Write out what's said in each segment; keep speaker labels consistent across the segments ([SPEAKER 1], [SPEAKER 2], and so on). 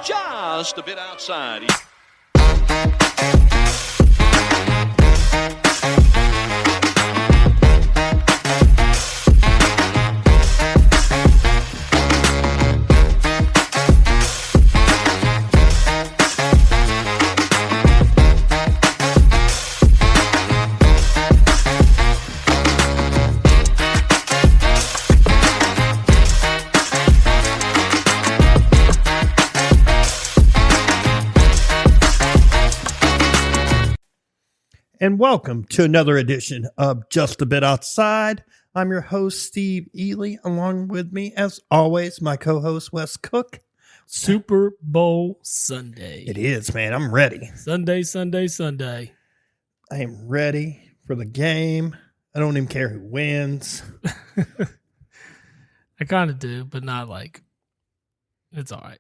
[SPEAKER 1] just a bit outside.
[SPEAKER 2] And welcome to another edition of Just a Bit Outside. I'm your host, Steve Ely. Along with me, as always, my co-host, Wes Cook.
[SPEAKER 3] Super Bowl Sunday.
[SPEAKER 2] It is, man. I'm ready.
[SPEAKER 3] Sunday.
[SPEAKER 2] I am ready for the game. I don't even care who wins.
[SPEAKER 3] I kind of do, but not like, it's all right.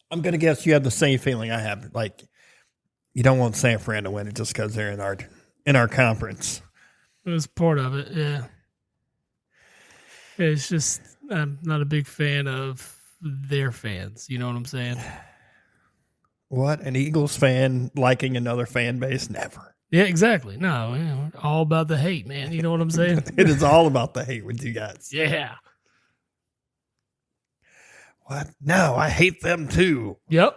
[SPEAKER 2] I'm going to guess you have the same feeling I have. Like, you don't want San Fran to win it just because they're in our conference.
[SPEAKER 3] It was part of it, yeah. It's just, I'm not a big fan of their fans. You know what I'm saying?
[SPEAKER 2] What? An Eagles fan liking another fan base? Never.
[SPEAKER 3] Yeah, exactly. No, we're all about the hate, man. You know what I'm saying?
[SPEAKER 2] It is all about the hate with you guys.
[SPEAKER 3] Yeah.
[SPEAKER 2] What? No, I hate them too.
[SPEAKER 3] Yep.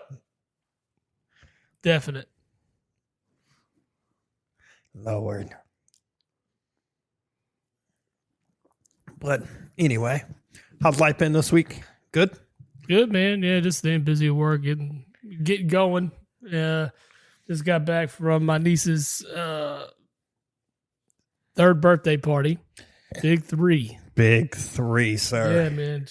[SPEAKER 3] Definite.
[SPEAKER 2] Lord. But anyway, how's life been this week? Good?
[SPEAKER 3] Good, man. Yeah, just staying busy at work, getting going. Just got back from my niece's third birthday party. Big three.
[SPEAKER 2] Big three, sir.
[SPEAKER 3] Yeah, man.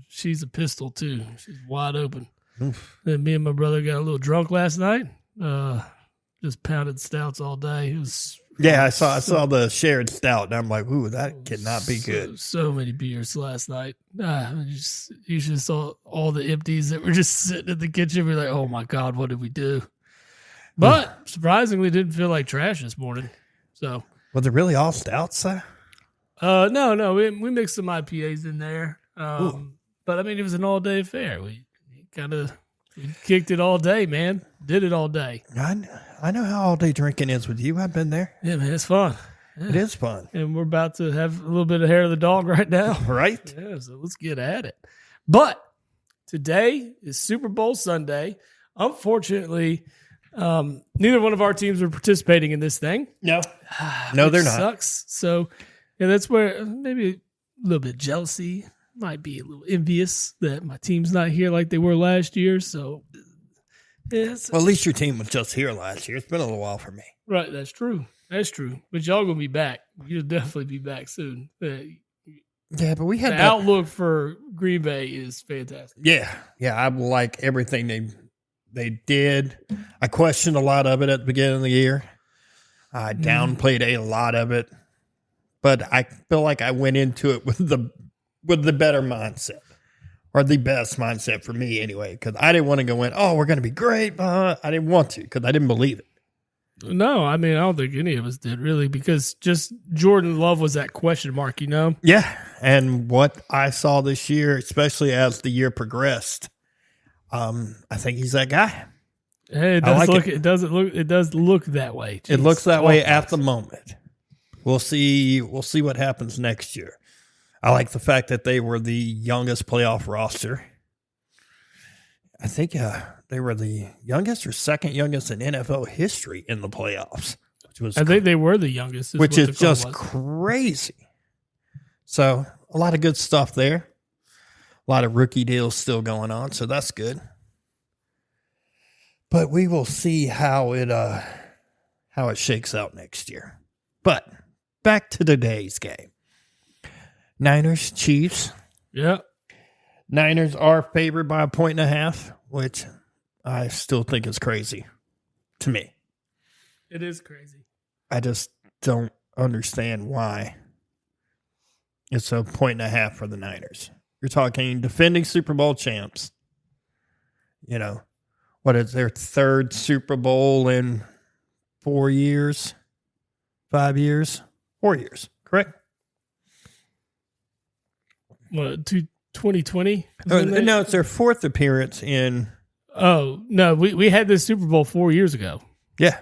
[SPEAKER 3] She's a pistol too. She's wide open.
[SPEAKER 2] Oof.
[SPEAKER 3] And me and my brother got a little drunk last night. Just pounded stouts all day. It was
[SPEAKER 2] I saw the shared stout, and I'm like, ooh, that cannot be good.
[SPEAKER 3] So many beers last night. You just saw all the empties that were just sitting in the kitchen. We're like, oh my God, what did we do? But surprisingly, didn't feel like trash this morning. So
[SPEAKER 2] Was it really all stouts, sir?
[SPEAKER 3] No, we mixed some IPAs in there. But I mean, it was an all day affair. We kicked it all day, man. Did it all day.
[SPEAKER 2] I know how all day drinking is with you. I've been there.
[SPEAKER 3] Yeah, man, it's fun. Yeah.
[SPEAKER 2] It is fun.
[SPEAKER 3] And we're about to have a little bit of hair of the dog right now.
[SPEAKER 2] Right?
[SPEAKER 3] Yeah, so let's get at it. But today is Super Bowl Sunday. Unfortunately, neither one of our teams are participating in this thing.
[SPEAKER 2] No, they're not.
[SPEAKER 3] Sucks. So, yeah, that's where maybe a little bit of jealousy, might be a little envious that my team's not here like they were last year. So, yeah,
[SPEAKER 2] well, at least your team was just here last year. It's been a little while for me.
[SPEAKER 3] Right, that's true. But y'all gonna be back. You'll definitely be back soon.
[SPEAKER 2] Yeah, but we had
[SPEAKER 3] the outlook for Green Bay is fantastic.
[SPEAKER 2] Yeah, I like everything they did. I questioned a lot of it at the beginning of the year. I downplayed a lot of it, but I feel like I went into it with the better mindset, or the best mindset for me anyway, because I didn't want to go in, oh, we're going to be great. I didn't want to because I didn't believe it.
[SPEAKER 3] No, I mean, I don't think any of us did really, because just Jordan Love was that question mark, you know?
[SPEAKER 2] Yeah, and what I saw this year, especially as the year progressed, I think he's that guy.
[SPEAKER 3] Hey, it does look that way. Jeez.
[SPEAKER 2] It looks that way at the moment. We'll see what happens next year. I like the fact that they were the youngest playoff roster. I think they were the youngest or second youngest in NFL history in the playoffs.
[SPEAKER 3] I think they were the youngest.
[SPEAKER 2] Which is just crazy. So a lot of good stuff there. A lot of rookie deals still going on, so that's good. But we will see how it shakes out next year. But back to today's game. Niners, Chiefs.
[SPEAKER 3] Yeah.
[SPEAKER 2] Niners are favored by 1.5, which I still think is crazy to me.
[SPEAKER 3] It is crazy.
[SPEAKER 2] I just don't understand why it's a 1.5 for the Niners. You're talking defending Super Bowl champs. You know, what is their third Super Bowl in 4 years? 5 years? 4 years, correct?
[SPEAKER 3] What, 2020.
[SPEAKER 2] No, it's their fourth appearance in.
[SPEAKER 3] Oh, no, we had this Super Bowl 4 years ago.
[SPEAKER 2] Yeah.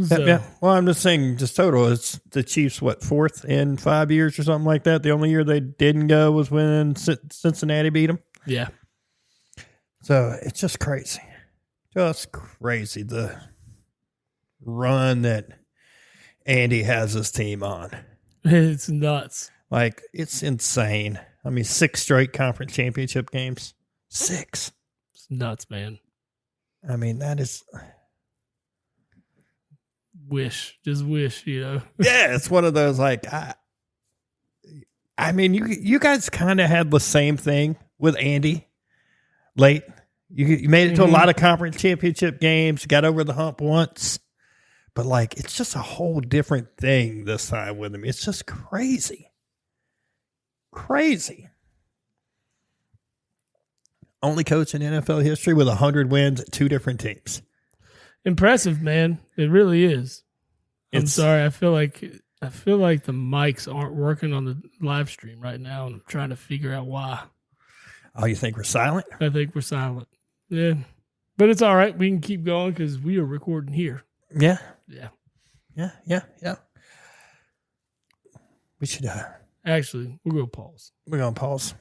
[SPEAKER 3] So,
[SPEAKER 2] Yeah. Well, I'm just saying, just total. It's the Chiefs, fourth in 5 years or something like that. The only year they didn't go was when Cincinnati beat them.
[SPEAKER 3] Yeah.
[SPEAKER 2] So it's just crazy. Just crazy. The run that Andy has his team on.
[SPEAKER 3] It's nuts.
[SPEAKER 2] Like, it's insane. I mean, 6 straight conference championship games. 6.
[SPEAKER 3] It's nuts, man.
[SPEAKER 2] I mean, that is.
[SPEAKER 3] Just wish, you know.
[SPEAKER 2] Yeah, it's one of those, like, I mean, you guys kind of had the same thing with Andy late. You made it to a lot of conference championship games, got over the hump once, but like, it's just a whole different thing this time with him. It's just crazy. Crazy. Only coach in NFL history with 100 wins at 2 different teams.
[SPEAKER 3] Impressive, man. It really is. I'm sorry. I feel like the mics aren't working on the live stream right now, and I'm trying to figure out why.
[SPEAKER 2] Oh, you think we're silent?
[SPEAKER 3] I think we're silent. Yeah. But it's all right. We can keep going because we are recording here.
[SPEAKER 2] Yeah.
[SPEAKER 3] Yeah.
[SPEAKER 2] Yeah. We should.
[SPEAKER 3] Actually, we're going to pause.
[SPEAKER 2] We're going to pause.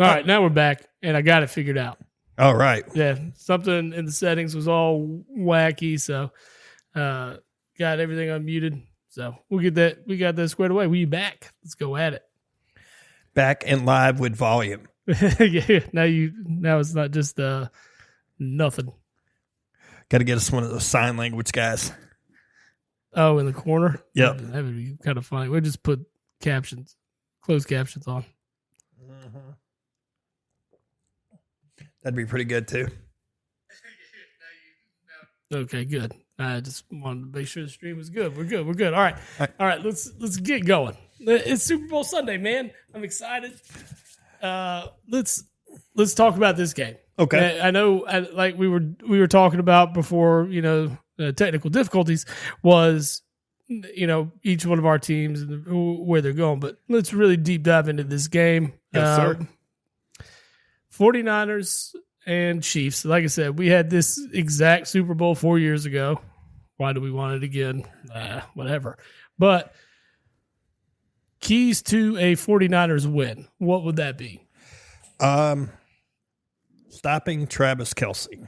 [SPEAKER 3] All right. Now we're back, and I got it figured out.
[SPEAKER 2] All right.
[SPEAKER 3] Yeah. Something in the settings was all wacky, so got everything unmuted. So we got that squared away. We back. Let's go at it.
[SPEAKER 2] Back and live with volume.
[SPEAKER 3] Yeah. Now it's not just nothing.
[SPEAKER 2] Got to get us one of those sign language guys.
[SPEAKER 3] Oh, in the corner?
[SPEAKER 2] Yep.
[SPEAKER 3] That would be kind of funny. We'll just put closed captions on.
[SPEAKER 2] Mm-hmm. That'd be pretty good too.
[SPEAKER 3] Okay, good. I just wanted to make sure the stream was good. We're good. All right. Let's get going. It's Super Bowl Sunday, man. I'm excited. Let's talk about this game.
[SPEAKER 2] Okay.
[SPEAKER 3] I know, like we were talking about before, technical difficulties was, each one of our teams and where they're going. But let's really deep dive into this game.
[SPEAKER 2] Yes, sir.
[SPEAKER 3] 49ers and Chiefs. Like I said, we had this exact Super Bowl 4 years ago. Why do we want it again? Whatever. But keys to a 49ers win, what would that be?
[SPEAKER 2] Stopping Travis Kelce.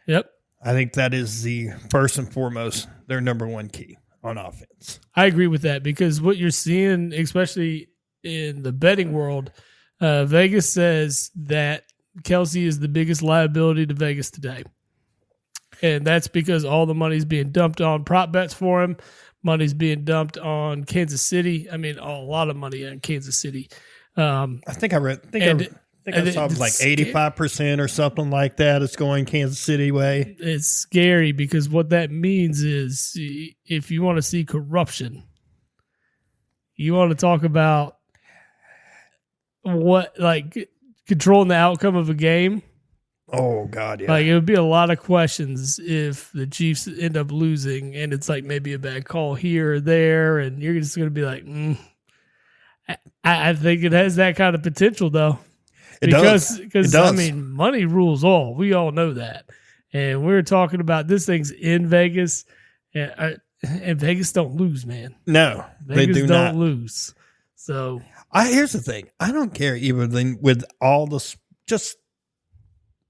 [SPEAKER 3] Yep.
[SPEAKER 2] I think that is the first and foremost, their number one key on offense.
[SPEAKER 3] I agree with that because what you're seeing, especially in the betting world, Vegas says that Kelce is the biggest liability to Vegas today. And that's because all the money's being dumped on prop bets for him. Money's being dumped on Kansas City. I mean, a lot of money on Kansas City. I
[SPEAKER 2] think I saw like 85% or something like that. It's going Kansas City way.
[SPEAKER 3] It's scary because what that means is if you want to see corruption, you want to talk about controlling the outcome of a game.
[SPEAKER 2] Oh, God, yeah.
[SPEAKER 3] Like, it would be a lot of questions if the Chiefs end up losing and it's like maybe a bad call here or there, and you're just going to be like, I think it has that kind of potential, though. Because I mean, money rules all. We all know that. And we're talking about this thing's in Vegas, and Vegas don't lose, man.
[SPEAKER 2] No,
[SPEAKER 3] Vegas
[SPEAKER 2] they do
[SPEAKER 3] don't
[SPEAKER 2] not
[SPEAKER 3] lose. So
[SPEAKER 2] here's the thing. I don't care even with all this, just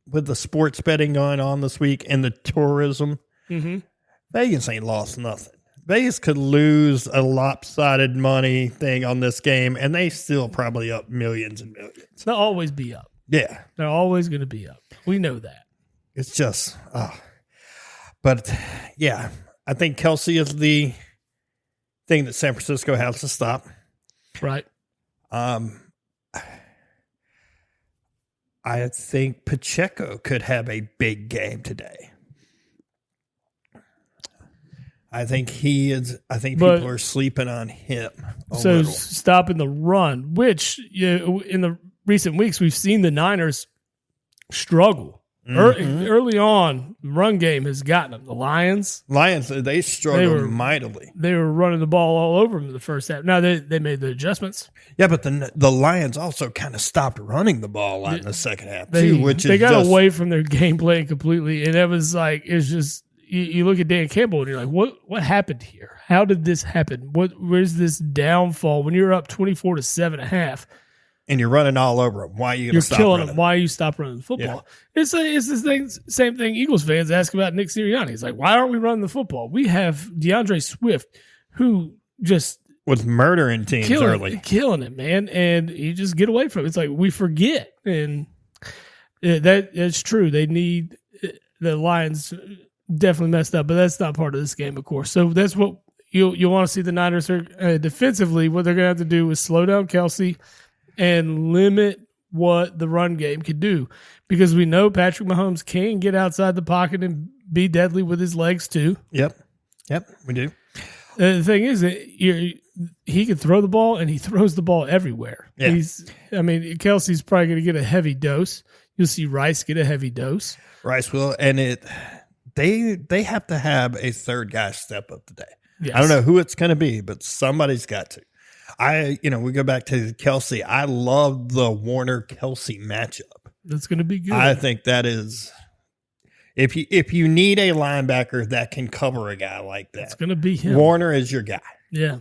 [SPEAKER 2] with the sports betting going on this week and the tourism, Vegas ain't lost nothing. Vegas could lose a lopsided money thing on this game, and they still probably up millions and millions.
[SPEAKER 3] They'll always be up.
[SPEAKER 2] Yeah.
[SPEAKER 3] They're always going to be up. We know that.
[SPEAKER 2] It's just, but yeah, I think Kelce is the thing that San Francisco has to stop.
[SPEAKER 3] Right.
[SPEAKER 2] I think Pacheco could have a big game today. I think people are sleeping on him.
[SPEAKER 3] So stopping the run, which in the recent weeks we've seen the Niners struggle Early on, run game has gotten them. The Lions,
[SPEAKER 2] they struggled mightily.
[SPEAKER 3] They were running the ball all over them in the first half. Now they made the adjustments.
[SPEAKER 2] Yeah, but the Lions also kind of stopped running the ball a lot in the second half
[SPEAKER 3] They got away from their game plan completely, and it was like it's just you look at Dan Campbell and you're like, what happened here? How did this happen? Where's this downfall when you're up 24-7 at half?
[SPEAKER 2] And you're running all over them. Why are you going to stop
[SPEAKER 3] killing
[SPEAKER 2] running?
[SPEAKER 3] them. Why you stop running the football? Yeah. It's this same thing Eagles fans ask about Nick Sirianni. He's like, why aren't we running the football? We have DeAndre Swift, who just
[SPEAKER 2] was murdering teams early.
[SPEAKER 3] Killing it, man. And you just get away from it. It's like we forget. And that's true. They need the Lions definitely messed up, but that's not part of this game, of course. So that's what you want to see the Niners are defensively. What they're going to have to do is slow down Kelsey and limit what the run game can do, because we know Patrick Mahomes can get outside the pocket and be deadly with his legs too.
[SPEAKER 2] Yep, we do.
[SPEAKER 3] The thing is that he can throw the ball, and he throws the ball everywhere.
[SPEAKER 2] Yeah.
[SPEAKER 3] Kelsey's probably going to get a heavy dose. You'll see Rice get a heavy dose.
[SPEAKER 2] Rice will, and they have to have a third guy step up today.
[SPEAKER 3] Yes.
[SPEAKER 2] I don't know who it's going to be, but somebody's got to. We go back to Kelsey. I love the Warner-Kelsey matchup.
[SPEAKER 3] That's going to be good.
[SPEAKER 2] I think that is, if you need a linebacker that can cover a guy like that,
[SPEAKER 3] it's going to be him.
[SPEAKER 2] Warner is your guy.
[SPEAKER 3] Yeah.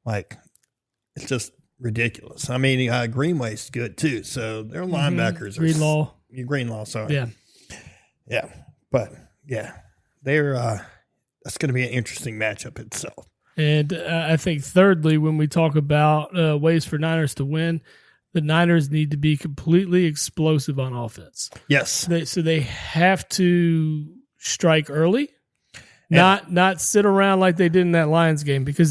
[SPEAKER 2] It's just ridiculous. Greenway's good too. So their linebackers
[SPEAKER 3] are
[SPEAKER 2] Greenlaw, sorry.
[SPEAKER 3] Yeah.
[SPEAKER 2] Yeah. But yeah, that's going to be an interesting matchup itself.
[SPEAKER 3] And I think thirdly, when we talk about ways for Niners to win, the Niners need to be completely explosive on offense.
[SPEAKER 2] Yes.
[SPEAKER 3] So they have to strike early, not sit around like they did in that Lions game, because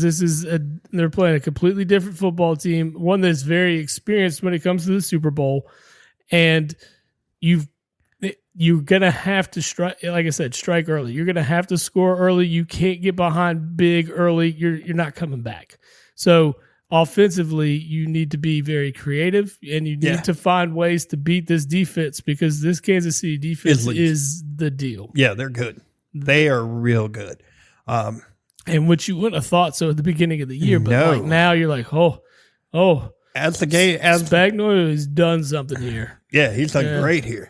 [SPEAKER 3] they're playing a completely different football team, one that's very experienced when it comes to the Super Bowl, and you're going to have to strike, like I said, strike early. You're going to have to score early. You can't get behind big early. You're not coming back. So offensively, you need to be very creative, and you need to find ways to beat this defense, because this Kansas City defense is the deal.
[SPEAKER 2] Yeah, they're good. They are real good.
[SPEAKER 3] And which you wouldn't have thought so at the beginning of the year, but now you're like, oh,
[SPEAKER 2] as
[SPEAKER 3] Spagnuolo has done something here.
[SPEAKER 2] Yeah, he's done great here.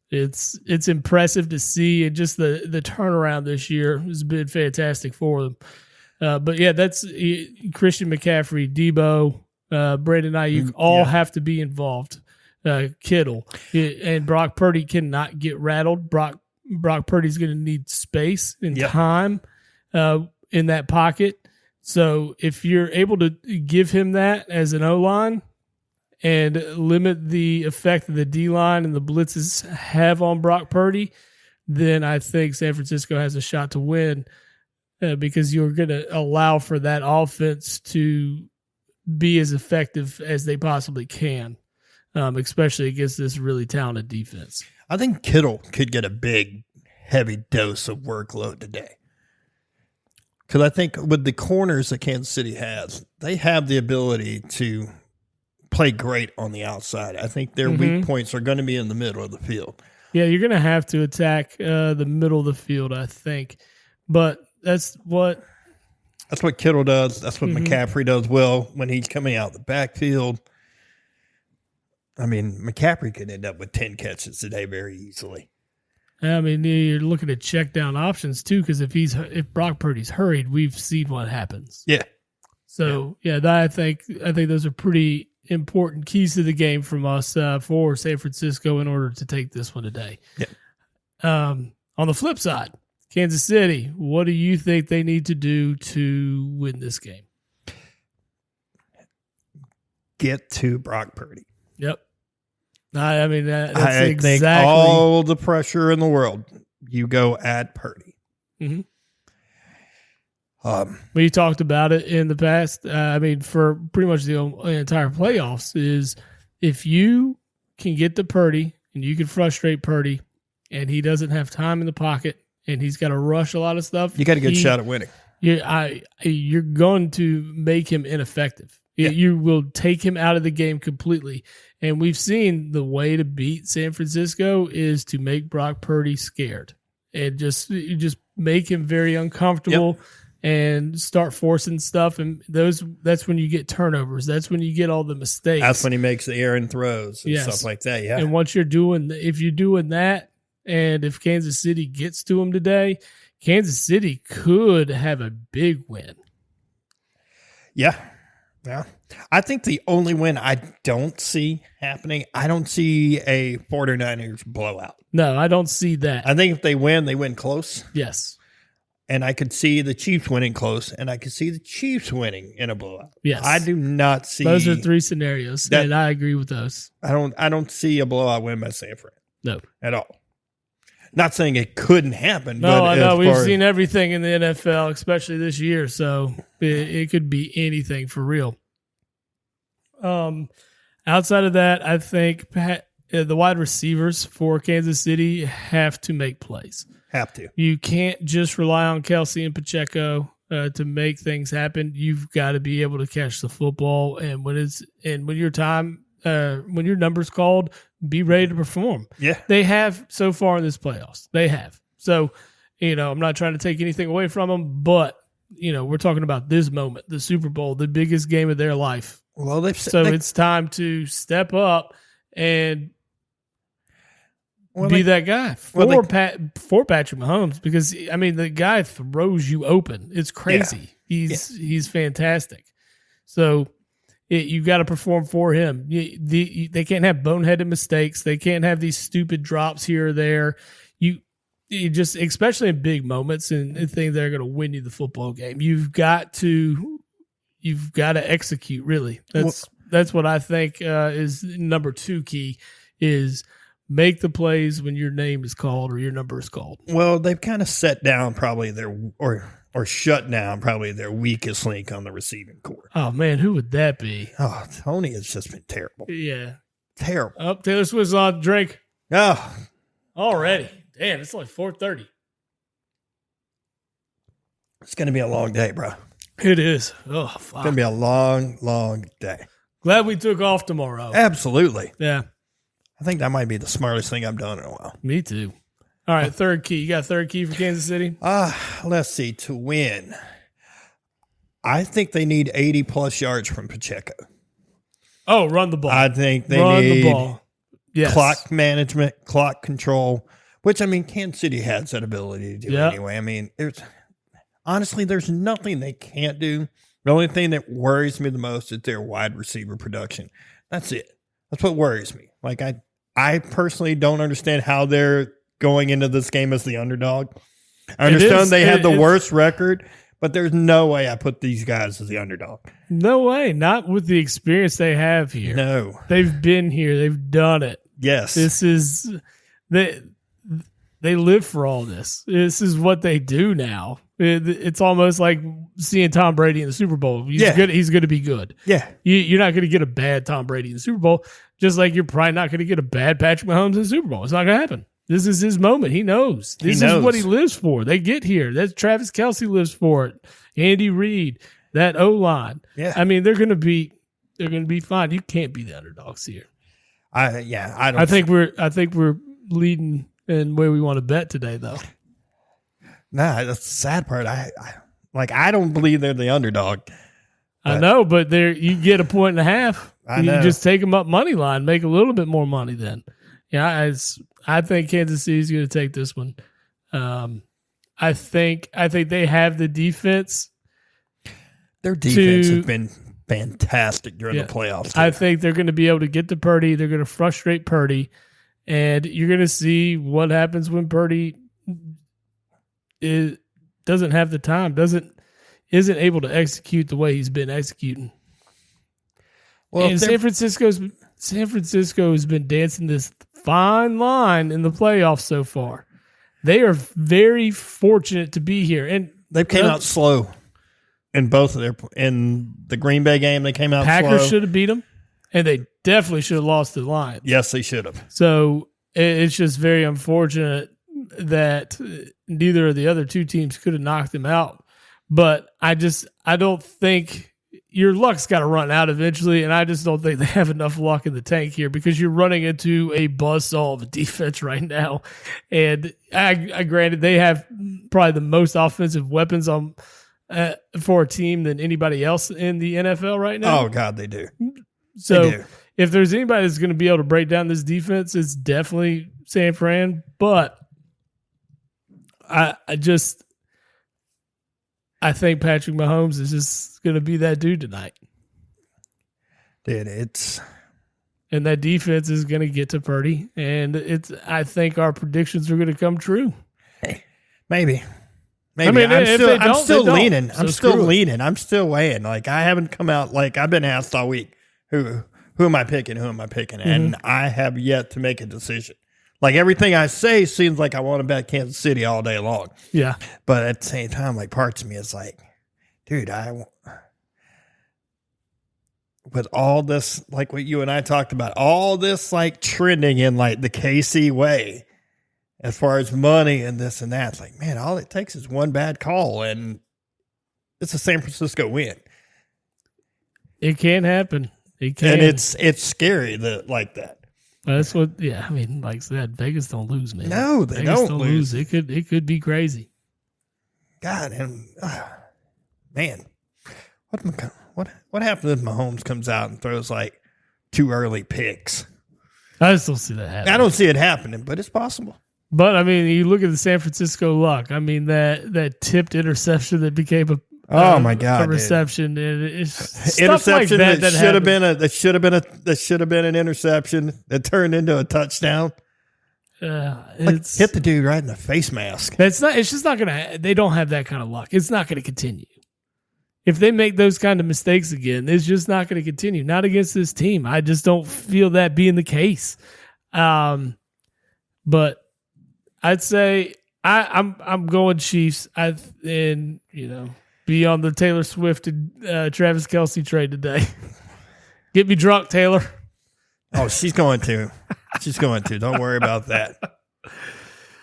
[SPEAKER 3] It's impressive to see, and just the turnaround this year has been fantastic for them. But yeah, that's Christian McCaffrey, Debo, Brandon Ayuk all have to be involved. Kittle and Brock Purdy cannot get rattled. Brock Purdy's going to need space and time in that pocket. So if you're able to give him that as an O-line and limit the effect that the D-line and the blitzes have on Brock Purdy, then I think San Francisco has a shot to win, because you're going to allow for that offense to be as effective as they possibly can, especially against this really talented defense.
[SPEAKER 2] I think Kittle could get a big, heavy dose of workload today. Because I think with the corners that Kansas City has, they have the ability to play great on the outside. I think their weak points are going to be in the middle of the field.
[SPEAKER 3] Yeah, you're going to have to attack the middle of the field, I think. But that's what
[SPEAKER 2] Kittle does. That's what McCaffrey does well when he's coming out the backfield. McCaffrey could end up with 10 catches today very easily.
[SPEAKER 3] You're looking at check down options too, because if Brock Purdy's hurried, we've seen what happens.
[SPEAKER 2] Yeah.
[SPEAKER 3] So I think those are pretty important keys to the game from us for San Francisco in order to take this one today.
[SPEAKER 2] Yeah.
[SPEAKER 3] On the flip side, Kansas City, what do you think they need to do to win this game?
[SPEAKER 2] Get to Brock Purdy.
[SPEAKER 3] Yep. That's
[SPEAKER 2] I think all the pressure in the world, you go at Purdy.
[SPEAKER 3] Mm-hmm. We talked about it in the past. For pretty much the entire playoffs, is if you can get to Purdy and you can frustrate Purdy, and he doesn't have time in the pocket, and he's got to rush a lot of stuff,
[SPEAKER 2] you got a good shot at winning.
[SPEAKER 3] You're going to make him ineffective. You will take him out of the game completely. And we've seen the way to beat San Francisco is to make Brock Purdy scared and just make him very uncomfortable and start forcing stuff. And that's when you get turnovers. That's when you get all the mistakes.
[SPEAKER 2] That's when he makes the errant throws and stuff like that. Yeah.
[SPEAKER 3] And if you're doing that, and if Kansas City gets to him today, Kansas City could have a big win.
[SPEAKER 2] Yeah. Yeah. I think the only win I don't see happening, I don't see a 49ers blowout.
[SPEAKER 3] No, I don't see that.
[SPEAKER 2] I think if they win close.
[SPEAKER 3] Yes.
[SPEAKER 2] And I could see the Chiefs winning close, and I could see the Chiefs winning in a blowout.
[SPEAKER 3] Yes.
[SPEAKER 2] I do not see.
[SPEAKER 3] Those are three scenarios, and I agree with those.
[SPEAKER 2] I don't see a blowout win by San Fran.
[SPEAKER 3] No.
[SPEAKER 2] At all. Not saying it couldn't happen.
[SPEAKER 3] No, I know. We've seen everything in the NFL, especially this year, so it could be anything for real. Outside of that, I think the wide receivers for Kansas City have to make plays.
[SPEAKER 2] Have to.
[SPEAKER 3] You can't just rely on Kelsey and Pacheco to make things happen. You've got to be able to catch the football, and when your number's called, be ready to perform.
[SPEAKER 2] Yeah,
[SPEAKER 3] they have so far in this playoffs. They have. So, I'm not trying to take anything away from them, but we're talking about this moment, the Super Bowl, the biggest game of their life.
[SPEAKER 2] Well,
[SPEAKER 3] it's time to step up and be that guy for Patrick Mahomes, because the guy throws you open. It's crazy. Yeah. He's fantastic. So you got to perform for him. They can't have boneheaded mistakes. They can't have these stupid drops here or there. You just, especially in big moments and things that are going to win you the football game. You've got to execute. Really, that's what I think is number 2 key is. Make the plays when your name is called or your number is called.
[SPEAKER 2] Well, they've kind of set down probably or shut down probably their weakest link on the receiving corps.
[SPEAKER 3] Oh, man, who would that be?
[SPEAKER 2] Oh, Tony has just been terrible.
[SPEAKER 3] Yeah.
[SPEAKER 2] Terrible.
[SPEAKER 3] Oh, Taylor Swift's on drink.
[SPEAKER 2] Oh.
[SPEAKER 3] Already. Damn, it's only 4:30.
[SPEAKER 2] It's going to be a long day, bro.
[SPEAKER 3] It is. Oh, fuck.
[SPEAKER 2] It's going to be a long, long day.
[SPEAKER 3] Glad we took off tomorrow.
[SPEAKER 2] Absolutely.
[SPEAKER 3] Yeah.
[SPEAKER 2] I think that might be the smartest thing I've done in a while.
[SPEAKER 3] Me too. All right, third key. You got third key for Kansas City?
[SPEAKER 2] Let's see. To win, I think they need 80-plus yards from Pacheco.
[SPEAKER 3] Oh, run the ball.
[SPEAKER 2] I think they need the ball. Yes. Clock management, clock control, which, Kansas City has that ability to do anyway. There's nothing they can't do. The only thing that worries me the most is their wide receiver production. That's it. That's what worries me. I personally don't understand how they're going into this game as the underdog. I understand they have the worst record, but there's no way I put these guys as the underdog.
[SPEAKER 3] No way. Not with the experience they have here.
[SPEAKER 2] No.
[SPEAKER 3] They've been here. They've done it.
[SPEAKER 2] Yes.
[SPEAKER 3] This is they live for all this. This is what they do now. It's almost like seeing Tom Brady in the Super Bowl. He's going to be good.
[SPEAKER 2] Yeah.
[SPEAKER 3] You're not going to get a bad Tom Brady in the Super Bowl, just like you're probably not going to get a bad Patrick Mahomes in the Super Bowl. It's not going to happen. This is his moment. He knows. This is what he lives for. They get here. That's Travis Kelce lives for it. Andy Reid, that O-line.
[SPEAKER 2] Yeah.
[SPEAKER 3] They're going to be fine. You can't be the underdogs here.
[SPEAKER 2] I don't.
[SPEAKER 3] I think we're leading in where we want to bet today, though.
[SPEAKER 2] Nah, that's the sad part. I don't believe they're the underdog.
[SPEAKER 3] I know, but you get 1.5. You just take them up money line, make a little bit more money then. Yeah, I think Kansas City's going to take this one. I think they have the defense.
[SPEAKER 2] Their defense has been fantastic during the playoffs.
[SPEAKER 3] I think they're going to be able to get to Purdy. They're going to frustrate Purdy, and you're going to see what happens when Purdy doesn't have the time, isn't able to execute the way he's been executing. Well, and San Francisco has been dancing this fine line in the playoffs so far. They are very fortunate to be here, and
[SPEAKER 2] they came out slow in in the Green Bay game. They came out
[SPEAKER 3] Packers
[SPEAKER 2] slow.
[SPEAKER 3] Should have beat them, and they definitely should have lost to the Lions.
[SPEAKER 2] Yes, they should have.
[SPEAKER 3] So it's just very unfortunate that neither of the other two teams could have knocked them out. But I don't think your luck's got to run out eventually, and I just don't think they have enough luck in the tank here because you're running into a buzzsaw of a defense right now. And I granted they have probably the most offensive weapons on for a team than anybody else in the NFL right now.
[SPEAKER 2] Oh, God, they do.
[SPEAKER 3] So
[SPEAKER 2] They do.
[SPEAKER 3] if there's anybody that's going to be able to break down this defense, it's definitely San Fran. But I think Patrick Mahomes is just going to be that dude tonight.
[SPEAKER 2] Dude,
[SPEAKER 3] and that defense is going to get to Purdy, and I think our predictions are going to come true.
[SPEAKER 2] Hey, maybe.
[SPEAKER 3] I mean,
[SPEAKER 2] I'm still leaning.
[SPEAKER 3] So
[SPEAKER 2] I'm still leaning. I'm still weighing. Like, I haven't come out. Like, I've been asked all week, who am I picking? Who am I picking? And I have yet to make a decision. Like, everything I say seems like I want to bet Kansas City all day long.
[SPEAKER 3] Yeah.
[SPEAKER 2] But at the same time, like, parts of me is like, dude, with all this, like what you and I talked about, all this, like, trending in, like, the KC way, as far as money and this and that, it's like, man, all it takes is one bad call, and it's a San Francisco win.
[SPEAKER 3] It can happen. It can.
[SPEAKER 2] And it's scary like that.
[SPEAKER 3] That's what, yeah. I mean, like I said, Vegas don't lose, man.
[SPEAKER 2] No, they
[SPEAKER 3] Vegas
[SPEAKER 2] don't lose.
[SPEAKER 3] It could be crazy.
[SPEAKER 2] God, and man, what happens if Mahomes comes out and throws like 2 early picks?
[SPEAKER 3] I just don't see that happening.
[SPEAKER 2] I don't see it happening, but it's possible.
[SPEAKER 3] But I mean, you look at the San Francisco luck. I mean, that tipped interception that became
[SPEAKER 2] my God,
[SPEAKER 3] a reception, and it's
[SPEAKER 2] interception
[SPEAKER 3] like that
[SPEAKER 2] should have been an interception that turned into a touchdown. Hit the dude right in the face mask.
[SPEAKER 3] It's just not gonna. They don't have that kind of luck. It's not gonna continue. If they make those kind of mistakes again, it's just not going to continue. Not against this team. I just don't feel that being the case. But I'd say I'm going Chiefs. And be on the Taylor Swift and Travis Kelce trade today. Get me drunk, Taylor.
[SPEAKER 2] Oh, she's going to. She's going to. Don't worry about that.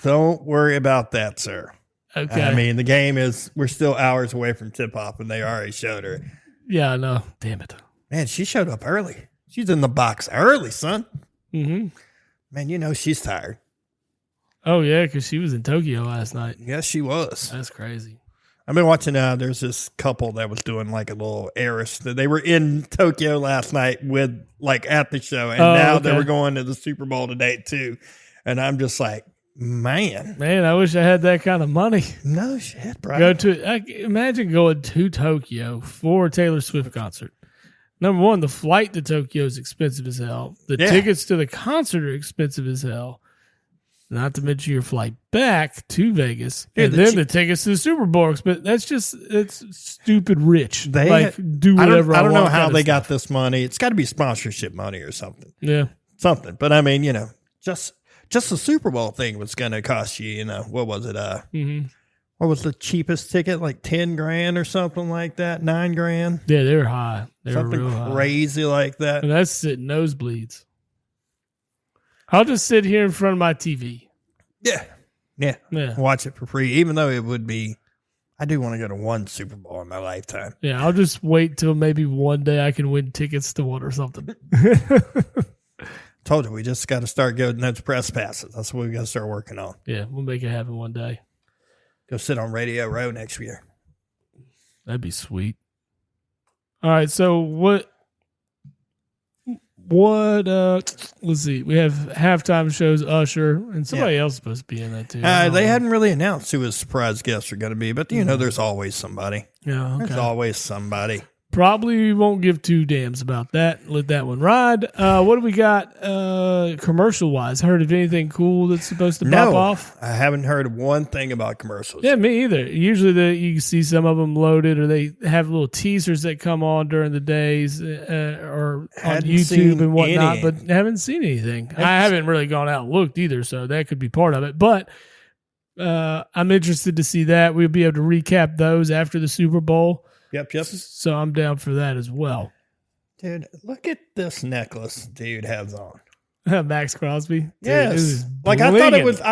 [SPEAKER 2] Don't worry about that, sir.
[SPEAKER 3] Okay.
[SPEAKER 2] I mean, the game we're still hours away from tip-off, and they already showed her.
[SPEAKER 3] Yeah, I know. Damn it.
[SPEAKER 2] Man, she showed up early. She's in the box early, son.
[SPEAKER 3] Mm-hmm.
[SPEAKER 2] Man, she's tired.
[SPEAKER 3] Oh, yeah, because she was in Tokyo last night.
[SPEAKER 2] Yes, she was.
[SPEAKER 3] That's crazy.
[SPEAKER 2] I've been watching, there's this couple that was doing like a little heiress. They were in Tokyo last night at the show, and now they were going to the Super Bowl today, too. And I'm just like, Man,
[SPEAKER 3] I wish I had that kind of money.
[SPEAKER 2] No shit, bro.
[SPEAKER 3] Imagine going to Tokyo for a Taylor Swift concert. Number one, the flight to Tokyo is expensive as hell. The tickets to the concert are expensive as hell. Not to mention your flight back to Vegas, and then the tickets to the Super Bowl. But it's stupid rich. Do whatever.
[SPEAKER 2] I don't know how they got this money. It's got to be sponsorship money or something.
[SPEAKER 3] Yeah,
[SPEAKER 2] something. But I mean, just the Super Bowl thing was going to cost you, what was it? What was the cheapest ticket? Like $10,000 or something like that? $9,000?
[SPEAKER 3] Yeah, they were high. They were real high.
[SPEAKER 2] Crazy like that.
[SPEAKER 3] And that's sitting nosebleeds. I'll just sit here in front of my TV.
[SPEAKER 2] Yeah. Watch it for free, even though it would be. I do want to go to one Super Bowl in my lifetime.
[SPEAKER 3] Yeah, I'll just wait till maybe one day I can win tickets to one or something.
[SPEAKER 2] Told you, we just got to start getting those press passes. That's what we got to start working on.
[SPEAKER 3] Yeah, we'll make it happen one day.
[SPEAKER 2] Go sit on Radio Row next year.
[SPEAKER 3] That'd be sweet. All right, so what let's see. We have halftime shows, Usher, and somebody else is supposed to be in that too.
[SPEAKER 2] They hadn't really announced who his surprise guests are going to be, but there's always somebody.
[SPEAKER 3] Yeah, okay.
[SPEAKER 2] There's always somebody.
[SPEAKER 3] Probably won't give two damns about that. Let that one ride. What do we got commercial-wise? Heard of anything cool that's supposed to pop off?
[SPEAKER 2] I haven't heard one thing about commercials.
[SPEAKER 3] Yeah, me either. Usually you see some of them loaded, or they have little teasers that come on during the days or on YouTube and whatnot, but haven't seen anything. I haven't really gone out and looked either, so that could be part of it. But I'm interested to see that. We'll be able to recap those after the Super Bowl.
[SPEAKER 2] Yep.
[SPEAKER 3] So I'm down for that as well.
[SPEAKER 2] Dude, look at this necklace dude has on.
[SPEAKER 3] Max Crosby. Dude,
[SPEAKER 2] yes. I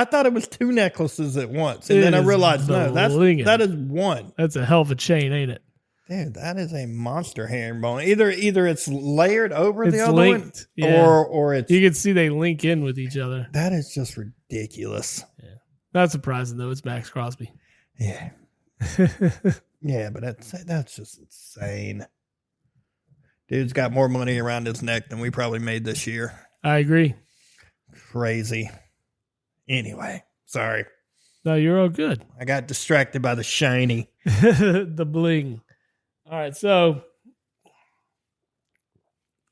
[SPEAKER 2] thought it was two necklaces at once. And then I realized, no, that is one.
[SPEAKER 3] That's a hell of a chain, ain't it?
[SPEAKER 2] Dude, that is a monster herringbone. Either it's layered over
[SPEAKER 3] It's
[SPEAKER 2] the other
[SPEAKER 3] linked,
[SPEAKER 2] one,
[SPEAKER 3] yeah.
[SPEAKER 2] or it's.
[SPEAKER 3] You can see they link in with each other.
[SPEAKER 2] That is just ridiculous.
[SPEAKER 3] Yeah. Not surprising, though. It's Max Crosby.
[SPEAKER 2] Yeah. Yeah, but that's just insane. Dude's got more money around his neck than we probably made this year.
[SPEAKER 3] I agree.
[SPEAKER 2] Crazy. Anyway, sorry.
[SPEAKER 3] No, you're all good.
[SPEAKER 2] I got distracted by the shiny.
[SPEAKER 3] The bling. All right, so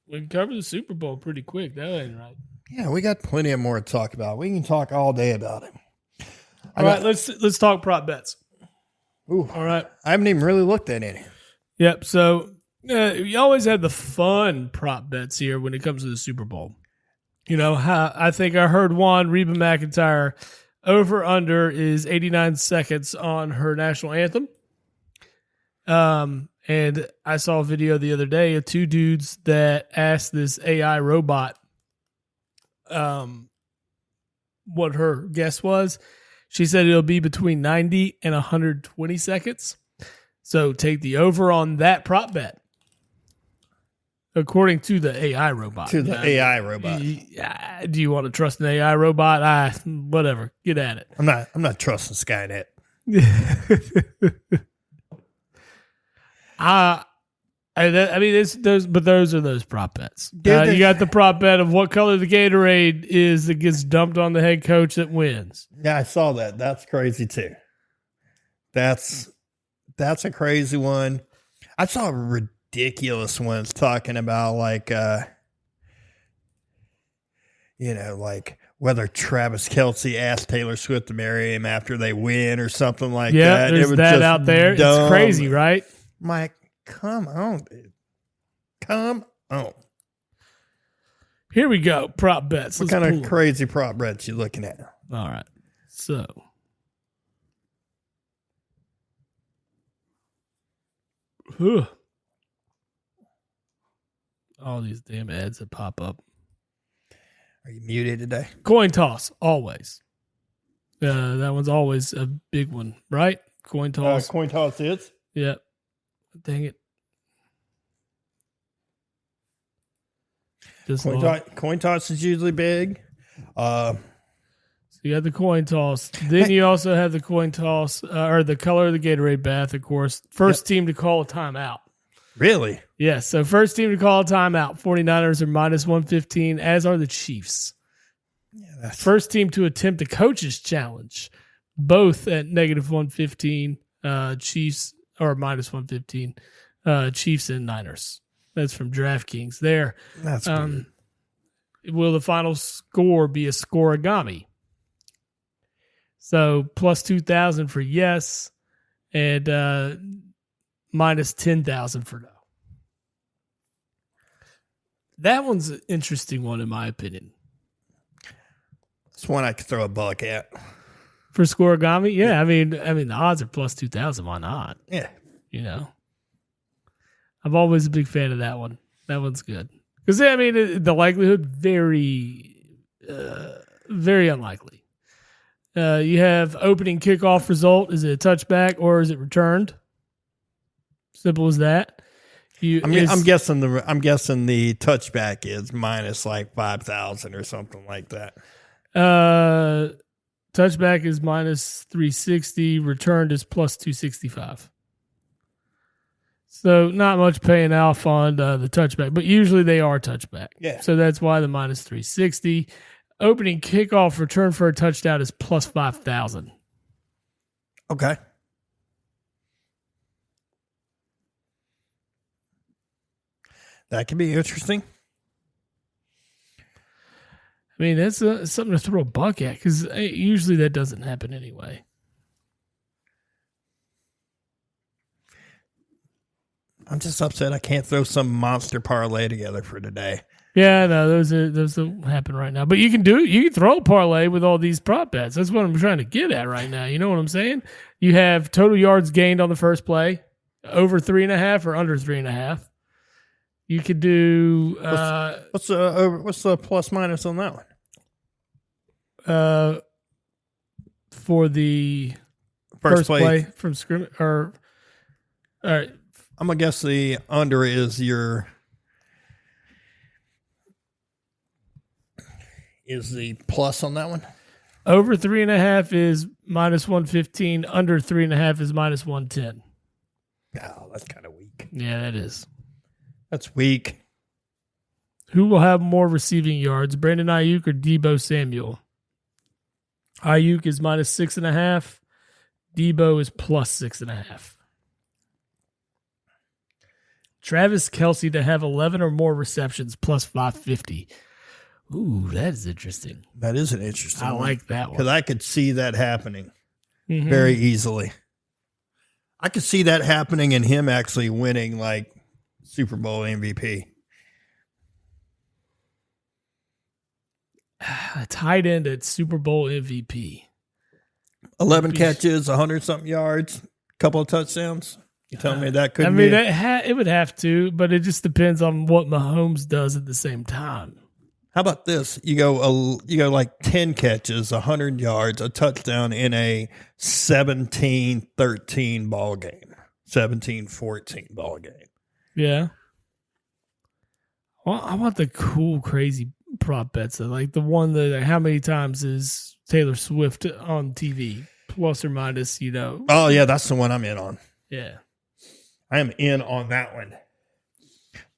[SPEAKER 3] we covered the Super Bowl pretty quick. That ain't right.
[SPEAKER 2] Yeah, we got plenty of more to talk about. We can talk all day about it.
[SPEAKER 3] All right, let's talk prop bets.
[SPEAKER 2] Ooh,
[SPEAKER 3] all right.
[SPEAKER 2] I haven't even really looked at any.
[SPEAKER 3] Yep. So you always have the fun prop bets here when it comes to the Super Bowl. You know, I think I heard one, Reba McEntire, over under is 89 seconds on her national anthem. And I saw a video the other day of two dudes that asked this AI robot what her guess was. She said it'll be between 90 and 120 seconds. So take the over on that prop bet. According to the AI robot.
[SPEAKER 2] To the AI robot.
[SPEAKER 3] Do you want to trust an AI robot? Whatever. Get at it.
[SPEAKER 2] I'm not trusting Skynet.
[SPEAKER 3] Those are those prop bets. You got the prop bet of what color the Gatorade is that gets dumped on the head coach that wins.
[SPEAKER 2] Yeah, I saw that. That's crazy too. That's a crazy one. I saw ridiculous ones talking about like whether Travis Kelce asked Taylor Swift to marry him after they win or something like that.
[SPEAKER 3] Yeah, there's that out there. Dumb. It's crazy, right?
[SPEAKER 2] Mike, come on, dude. Come on.
[SPEAKER 3] Here we go. Prop bets.
[SPEAKER 2] What kind of crazy prop bets you looking at?
[SPEAKER 3] All right. So all these damn ads that pop up.
[SPEAKER 2] Are you muted today?
[SPEAKER 3] Coin toss, always. That one's always a big one, right? Coin toss.
[SPEAKER 2] Coin toss is?
[SPEAKER 3] Yeah. Dang it.
[SPEAKER 2] Coin toss is usually big.
[SPEAKER 3] So you got the coin toss. Then you also have the coin toss, or the color of the Gatorade bath, of course. First team to call a timeout.
[SPEAKER 2] Really?
[SPEAKER 3] Yes. So first team to call a timeout. 49ers are minus 115, as are the Chiefs. Yeah, first team to attempt a coach's challenge, both at negative 115. Chiefs or minus 115. Chiefs and Niners. That's from DraftKings. There.
[SPEAKER 2] That's good.
[SPEAKER 3] Will the final score be a scoregami? So plus 2,000 for yes, and minus 10,000 for no. That one's an interesting one, in my opinion.
[SPEAKER 2] It's one I could throw a buck at.
[SPEAKER 3] For scoregami? Yeah, I mean the odds are plus 2,000. Why not?
[SPEAKER 2] Yeah.
[SPEAKER 3] You know. I'm always a big fan of that one. That one's good. Because, the likelihood, very, very unlikely. You have opening kickoff result. Is it a touchback or is it returned? Simple as that.
[SPEAKER 2] I'm guessing the touchback is minus like 5,000 or something like that.
[SPEAKER 3] Touchback is minus 360. Returned is plus 265. So not much paying off on the touchback, but usually they are touchback.
[SPEAKER 2] Yeah.
[SPEAKER 3] So that's why the minus 360. Opening kickoff return for a touchdown is plus 5,000.
[SPEAKER 2] Okay. That could be interesting.
[SPEAKER 3] That's something to throw a buck at because usually that doesn't happen anyway.
[SPEAKER 2] I'm just upset I can't throw some monster parlay together for today.
[SPEAKER 3] Yeah, no, those don't happen right now. But you can throw a parlay with all these prop bets. That's what I'm trying to get at right now. You know what I'm saying? You have total yards gained on the first play, over 3.5 or under 3.5. You could do
[SPEAKER 2] what's the plus minus on that
[SPEAKER 3] one? For the first play from scrimmage, or all right.
[SPEAKER 2] I'm gonna guess the under is the plus on that one.
[SPEAKER 3] Over 3.5 is -115. Under 3.5 is -110.
[SPEAKER 2] Oh, that's kind of weak.
[SPEAKER 3] Yeah, that is.
[SPEAKER 2] That's weak.
[SPEAKER 3] Who will have more receiving yards, Brandon Ayuk or Debo Samuel? Ayuk is -6.5. Debo is +6.5. Travis Kelce to have 11 or more receptions +550. Ooh, that is interesting.
[SPEAKER 2] That is an interesting
[SPEAKER 3] I
[SPEAKER 2] one.
[SPEAKER 3] like that one.
[SPEAKER 2] Because I could see that happening
[SPEAKER 3] Mhm.
[SPEAKER 2] very easily. I could see that happening and him actually winning like Super Bowl MVP.
[SPEAKER 3] A tight end at Super Bowl MVP.
[SPEAKER 2] 11 catches, 100-something yards, couple of touchdowns. You telling me that couldn't
[SPEAKER 3] I mean,
[SPEAKER 2] be?
[SPEAKER 3] it would have to, but it just depends on what Mahomes does at the same time.
[SPEAKER 2] How about this? You go like 10 catches, 100 yards, a touchdown in a 17-13 ball game, 17-14 ball game.
[SPEAKER 3] Yeah. Well, I want the cool, crazy prop bets. Like the one that how many times is Taylor Swift on TV, plus or minus,
[SPEAKER 2] Oh, yeah, that's the one I'm in on.
[SPEAKER 3] Yeah.
[SPEAKER 2] I am in on that one.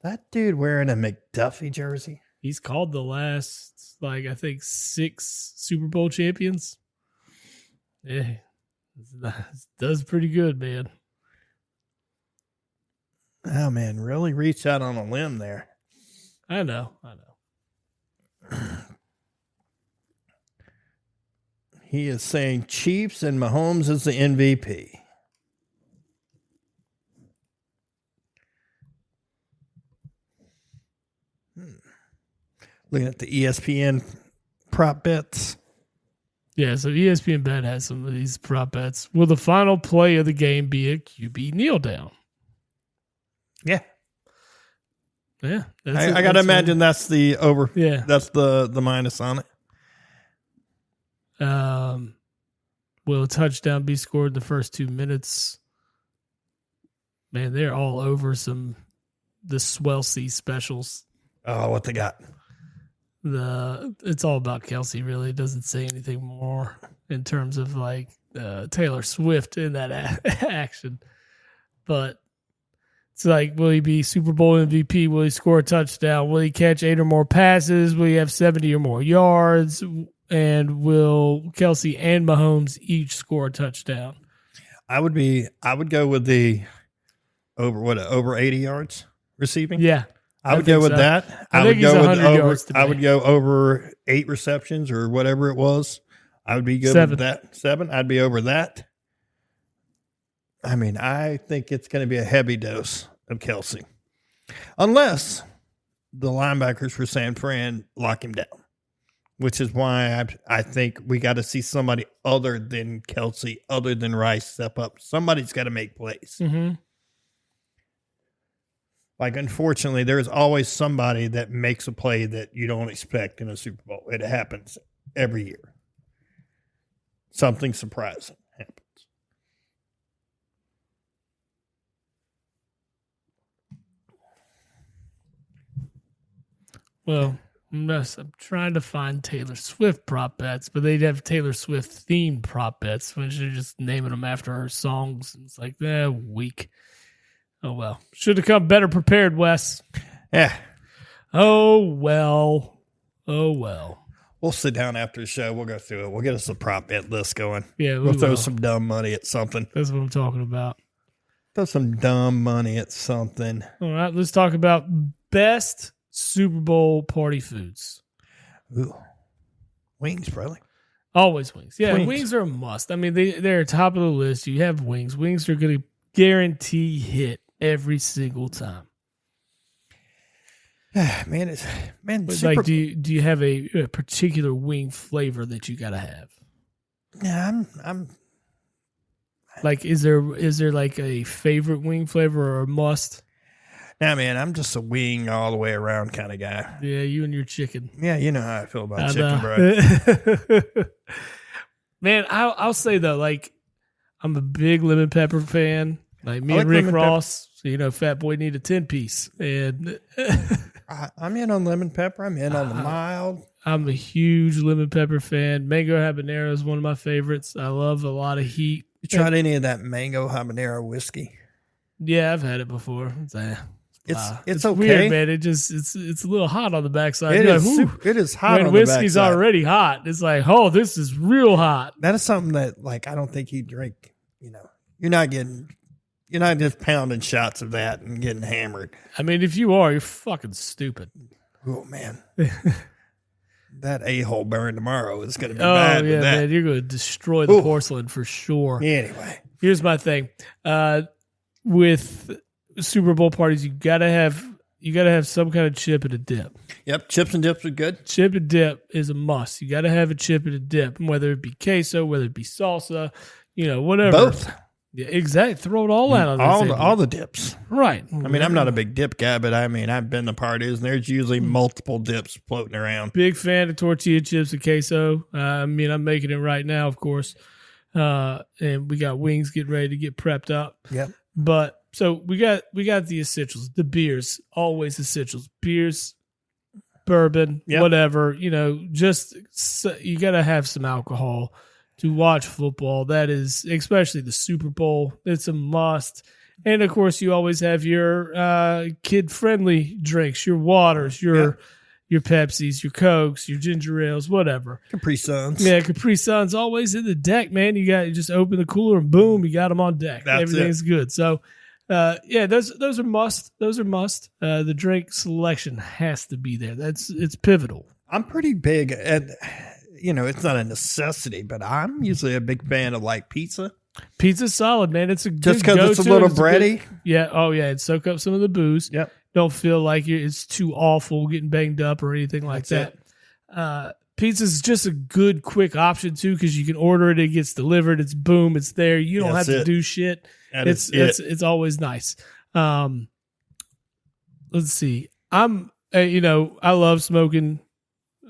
[SPEAKER 2] That dude wearing a McDuffie jersey.
[SPEAKER 3] He's called the last, I think 6 Super Bowl champions. Yeah. Does pretty good, man.
[SPEAKER 2] Oh, man, really reached out on a limb there.
[SPEAKER 3] I know.
[SPEAKER 2] He is saying Chiefs and Mahomes is the MVP. Looking at the ESPN prop bets.
[SPEAKER 3] Yeah, so ESPN Bet has some of these prop bets. Will the final play of the game be a QB kneel down?
[SPEAKER 2] Yeah.
[SPEAKER 3] Yeah.
[SPEAKER 2] I got to imagine that's the over.
[SPEAKER 3] Yeah.
[SPEAKER 2] That's the minus on it.
[SPEAKER 3] Will a touchdown be scored in the first 2 minutes? Man, they're all over the Swelsey specials.
[SPEAKER 2] Oh, what they got?
[SPEAKER 3] It's all about Kelce, really. It doesn't say anything more in terms of Taylor Swift in that action. But it's will he be Super Bowl MVP? Will he score a touchdown? Will he catch 8 or more passes? Will he have 70 or more yards? And will Kelce and Mahomes each score a touchdown?
[SPEAKER 2] I would go with the over 80 yards receiving.
[SPEAKER 3] Yeah.
[SPEAKER 2] I would go with that.
[SPEAKER 3] I would go with over.
[SPEAKER 2] I would go over 8 receptions or whatever it was. I would be good
[SPEAKER 3] 7.
[SPEAKER 2] with that. 7. I'd be over that. I mean, I think it's going to be a heavy dose of Kelce, unless the linebackers for San Fran lock him down, which is why I think we got to see somebody other than Kelce, other than Rice, step up. Somebody's got to make plays.
[SPEAKER 3] Mm-hmm.
[SPEAKER 2] Unfortunately, there's always somebody that makes a play that you don't expect in a Super Bowl. It happens every year. Something surprising happens.
[SPEAKER 3] Well, I'm trying to find Taylor Swift prop bets, but they'd have Taylor Swift themed prop bets, which are just naming them after her songs. It's weak. Oh, well. Should have come better prepared, Wes.
[SPEAKER 2] Yeah.
[SPEAKER 3] Oh, well.
[SPEAKER 2] We'll sit down after the show. We'll go through it. We'll get us a prop bet list going.
[SPEAKER 3] Yeah,
[SPEAKER 2] we'll throw some dumb money at something.
[SPEAKER 3] That's what I'm talking about.
[SPEAKER 2] Throw some dumb money at something.
[SPEAKER 3] All right, let's talk about best Super Bowl party foods.
[SPEAKER 2] Ooh. Wings, probably.
[SPEAKER 3] Always wings. Yeah, wings are a must. I mean, they're top of the list. You have wings. Wings are going to guarantee hit every single time.
[SPEAKER 2] Man,
[SPEAKER 3] But do you have a particular wing flavor that you gotta have?
[SPEAKER 2] Yeah, I'm
[SPEAKER 3] is there a favorite wing flavor or a must?
[SPEAKER 2] Nah, man, I'm just a wing all the way around kind of guy.
[SPEAKER 3] Yeah, you and your chicken.
[SPEAKER 2] Yeah, you know how I feel about chicken, bro.
[SPEAKER 3] Man, I'll say though, I'm a big lemon pepper fan. Like me
[SPEAKER 2] I
[SPEAKER 3] and
[SPEAKER 2] like
[SPEAKER 3] Rick
[SPEAKER 2] lemon
[SPEAKER 3] Ross, Fat Boy need a 10-piece. And
[SPEAKER 2] I'm in on lemon pepper. I'm in on the mild.
[SPEAKER 3] I'm a huge lemon pepper fan. Mango habanero is one of my favorites. I love a lot of heat.
[SPEAKER 2] You tried any of that mango habanero whiskey?
[SPEAKER 3] Yeah, I've had it before. It's
[SPEAKER 2] okay.
[SPEAKER 3] weird, man. It's a little hot on the backside.
[SPEAKER 2] It
[SPEAKER 3] You're
[SPEAKER 2] is.
[SPEAKER 3] like,
[SPEAKER 2] It is hot
[SPEAKER 3] when
[SPEAKER 2] on the
[SPEAKER 3] whiskey's
[SPEAKER 2] backside.
[SPEAKER 3] already hot, it's like, oh, this is real hot.
[SPEAKER 2] That is something that, like, I don't think you drink. You're not just pounding shots of that and getting hammered.
[SPEAKER 3] I mean, if you are, you're fucking stupid.
[SPEAKER 2] Oh man, that a-hole burn tomorrow is going to be
[SPEAKER 3] Oh
[SPEAKER 2] bad.
[SPEAKER 3] yeah,
[SPEAKER 2] with that.
[SPEAKER 3] man, you're going to destroy the porcelain for sure.
[SPEAKER 2] Anyway,
[SPEAKER 3] Here's my thing. With Super Bowl parties, you gotta have some kind of chip and a dip.
[SPEAKER 2] yep, chips and dips are good.
[SPEAKER 3] Chip and dip is a must. You gotta have a chip and a dip, whether it be queso, whether it be salsa, whatever.
[SPEAKER 2] Both.
[SPEAKER 3] Yeah, exactly. Throw it all out on
[SPEAKER 2] all the dips.
[SPEAKER 3] right.
[SPEAKER 2] I mean, I'm not a big dip guy, but I mean, I've been to parties and there's usually multiple dips floating around.
[SPEAKER 3] Big fan of tortilla chips and queso. I'm making it right now, of course. And we got wings getting ready to get prepped up.
[SPEAKER 2] Yep.
[SPEAKER 3] But so we got the essentials, the beers, always essentials, beers, bourbon,
[SPEAKER 2] Yep.
[SPEAKER 3] whatever, just you got to have some alcohol to watch football. That is, especially the Super Bowl. It's a must. And of course you always have your kid friendly drinks, your waters, your Pepsis, your Cokes, your ginger ales, whatever.
[SPEAKER 2] Capri Suns.
[SPEAKER 3] Yeah, Capri Sun's always in the deck, man. You just open the cooler and boom, you got them on deck.
[SPEAKER 2] That's
[SPEAKER 3] Everything's good. So, those are must. Those are must. The drink selection has to be there. It's pivotal.
[SPEAKER 2] I'm pretty big at, it's not a necessity, but I'm usually a big fan of like pizza.
[SPEAKER 3] Pizza's solid, man. It's a good
[SPEAKER 2] Just because it's a little bready.
[SPEAKER 3] Yeah. Oh, yeah. And soak up some of the booze.
[SPEAKER 2] Yep.
[SPEAKER 3] Don't feel like it's too awful getting banged up or anything like
[SPEAKER 2] That's
[SPEAKER 3] that. Pizza's just a good, quick option too, because you can order it, it gets delivered, it's boom, it's there. You don't have to do shit. It's always nice. Let's see. I love smoking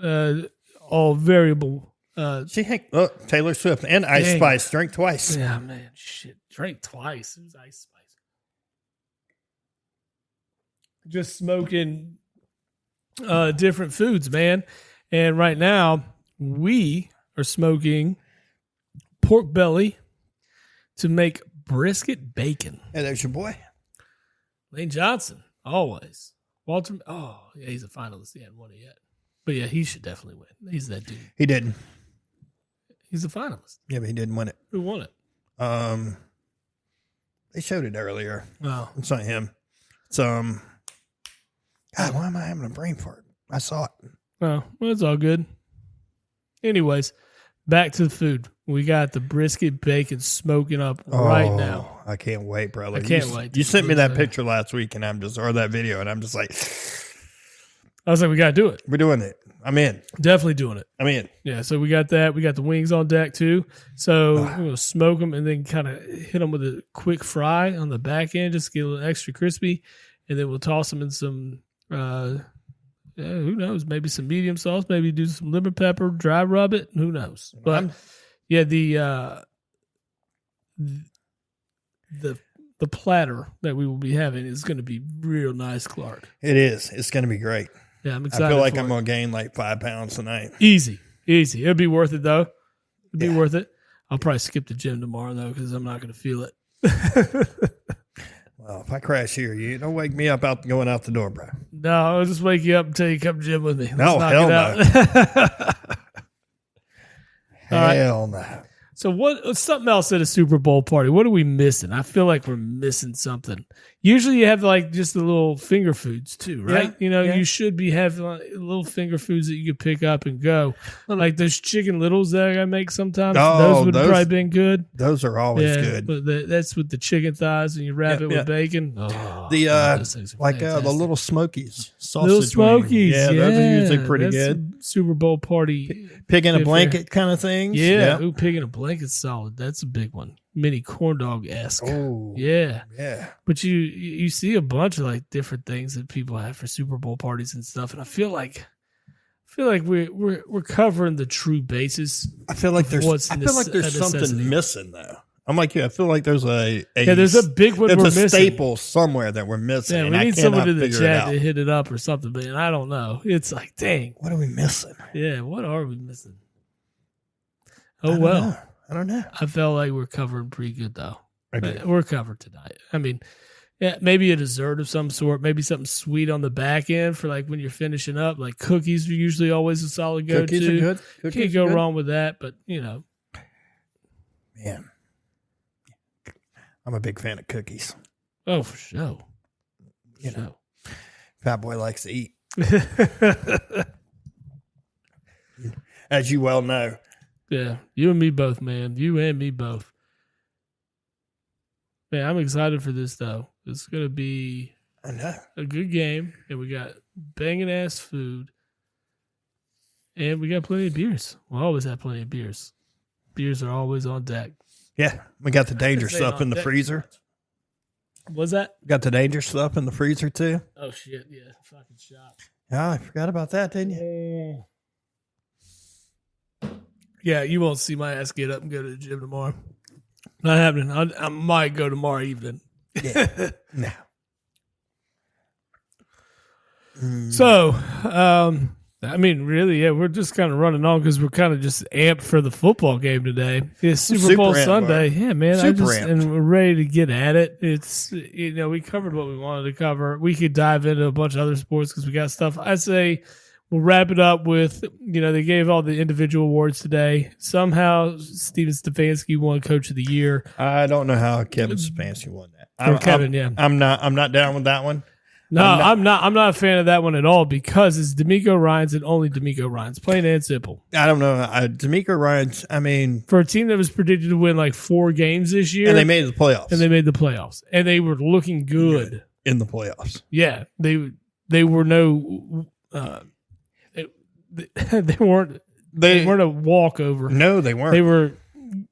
[SPEAKER 3] all variable.
[SPEAKER 2] Taylor Swift and Ice Spice drink twice.
[SPEAKER 3] Yeah, man, shit, drink twice. It was Ice Spice. Just smoking different foods, man. And right now we are smoking pork belly to make brisket bacon.
[SPEAKER 2] Hey, there's your boy.
[SPEAKER 3] Lane Johnson, always. Walter, yeah, he's a finalist. He hadn't won it yet. But yeah, he should definitely win. He's that dude.
[SPEAKER 2] He didn't.
[SPEAKER 3] He's a finalist.
[SPEAKER 2] Yeah, but he didn't win it.
[SPEAKER 3] Who won it?
[SPEAKER 2] They showed it earlier.
[SPEAKER 3] Oh.
[SPEAKER 2] It's not him. It's God, why am I having a brain fart? I saw it.
[SPEAKER 3] Oh, well, it's all good. Anyways, back to the food. We got the brisket bacon smoking up right now.
[SPEAKER 2] I can't wait, brother.
[SPEAKER 3] I can't wait.
[SPEAKER 2] You sent me that picture last week, and or that video, and I'm just like,
[SPEAKER 3] I was like, we got to do it.
[SPEAKER 2] We're doing it. I'm in.
[SPEAKER 3] Definitely doing it.
[SPEAKER 2] I'm in.
[SPEAKER 3] Yeah, so we got that. We got the wings on deck too. So we're going to smoke them and then kind of hit them with a quick fry on the back end, just to get a little extra crispy. And then we'll toss them in some, who knows, maybe some medium sauce, maybe do some lemon pepper, dry rub it. Who knows? But yeah, the platter that we will be having is going to be real nice, Clark.
[SPEAKER 2] It is. It's going to be great.
[SPEAKER 3] Yeah, I'm excited.
[SPEAKER 2] I feel like I'm going to gain like 5 pounds tonight.
[SPEAKER 3] Easy. It'll be worth it, though. It'll be worth it. I'll probably skip the gym tomorrow, though, because I'm not going to feel it.
[SPEAKER 2] Well, if I crash here, you don't wake me up going out the door, bro.
[SPEAKER 3] No, I'll just wake you up until you come to the gym with me.
[SPEAKER 2] No, hell no. Hell no.
[SPEAKER 3] So what's something else at a Super Bowl party? What are we missing? I feel like we're missing something. Usually you have like just the little finger foods too, right?
[SPEAKER 2] Yeah,
[SPEAKER 3] You should be having like little finger foods that you could pick up and go. Like those chicken littles that I make sometimes. Those would have probably been good.
[SPEAKER 2] Those are always good.
[SPEAKER 3] But that's with the chicken thighs and you wrap it with bacon. Oh,
[SPEAKER 2] the little Smokies. Sausage
[SPEAKER 3] little Smokies.
[SPEAKER 2] Yeah, those are usually pretty good.
[SPEAKER 3] Super Bowl party.
[SPEAKER 2] Pig in a blanket kind of things.
[SPEAKER 3] Yeah. Ooh, pig in a blanket's solid. That's a big one. Mini corn dog-esque.
[SPEAKER 2] Oh,
[SPEAKER 3] yeah.
[SPEAKER 2] Yeah.
[SPEAKER 3] But you see a bunch of like different things that people have for Super Bowl parties and stuff, and I feel like we're covering the true basis.
[SPEAKER 2] I feel like there's something missing though. I'm like you. I feel like there's
[SPEAKER 3] there's a big one we're
[SPEAKER 2] there's a
[SPEAKER 3] missing.
[SPEAKER 2] staple somewhere that we're missing.
[SPEAKER 3] Yeah,
[SPEAKER 2] and
[SPEAKER 3] we
[SPEAKER 2] I
[SPEAKER 3] need
[SPEAKER 2] cannot
[SPEAKER 3] someone in the
[SPEAKER 2] figure it
[SPEAKER 3] chat
[SPEAKER 2] out.
[SPEAKER 3] to hit it up or something, man. I don't know. It's like, dang.
[SPEAKER 2] What are we missing?
[SPEAKER 3] Yeah, what are we missing?
[SPEAKER 2] I
[SPEAKER 3] Oh,
[SPEAKER 2] don't
[SPEAKER 3] well.
[SPEAKER 2] know. I don't know.
[SPEAKER 3] I felt like we're covered pretty good, though.
[SPEAKER 2] I do.
[SPEAKER 3] We're covered tonight. I mean, yeah, maybe a dessert of some sort, maybe something sweet on the back end for like when you're finishing up. Like cookies are usually always a solid go-to.
[SPEAKER 2] Cookies are good.
[SPEAKER 3] Can't go wrong with that, but,
[SPEAKER 2] Man, I'm a big fan of cookies.
[SPEAKER 3] Oh, for sure.
[SPEAKER 2] You know, Fat Boy likes to eat. As you well know.
[SPEAKER 3] Yeah, you and me both, man. You and me both. Man, I'm excited for this, though. It's going to be a good game, and we got banging-ass food, and we got plenty of beers. We'll always have plenty of beers. Beers are always on deck.
[SPEAKER 2] Yeah, we got the danger stuff in the freezer.
[SPEAKER 3] What's that?
[SPEAKER 2] Got the danger stuff in the freezer, too.
[SPEAKER 3] Oh, shit, yeah. Fucking shot.
[SPEAKER 2] Yeah, I forgot about that, didn't you?
[SPEAKER 3] Yeah, you won't see my ass get up and go to the gym tomorrow. Not happening. I might go tomorrow evening.
[SPEAKER 2] Yeah. No.
[SPEAKER 3] So, I mean, really, yeah, we're just kind of running on because we're kind of just amped for the football game today. It's Super Bowl
[SPEAKER 2] amped,
[SPEAKER 3] Sunday.
[SPEAKER 2] bro.
[SPEAKER 3] Yeah, man.
[SPEAKER 2] Amped.
[SPEAKER 3] And we're ready to get at it. It's, we covered what we wanted to cover. We could dive into a bunch of other sports because we got stuff. I say we'll wrap it up with, they gave all the individual awards today. Somehow, Steven Stefanski won Coach of the Year.
[SPEAKER 2] I don't know how Kevin Stefanski won that. I'm not down with that one.
[SPEAKER 3] No, I'm not a fan of that one at all because it's D'Amico Ryans and only D'Amico Ryans, plain and simple.
[SPEAKER 2] I don't know. D'Amico Ryans,
[SPEAKER 3] for a team that was predicted to win like 4 games this year.
[SPEAKER 2] And they made the playoffs.
[SPEAKER 3] And they were looking good.
[SPEAKER 2] In the playoffs.
[SPEAKER 3] Yeah. They were no they weren't a walkover.
[SPEAKER 2] No, they weren't.
[SPEAKER 3] They were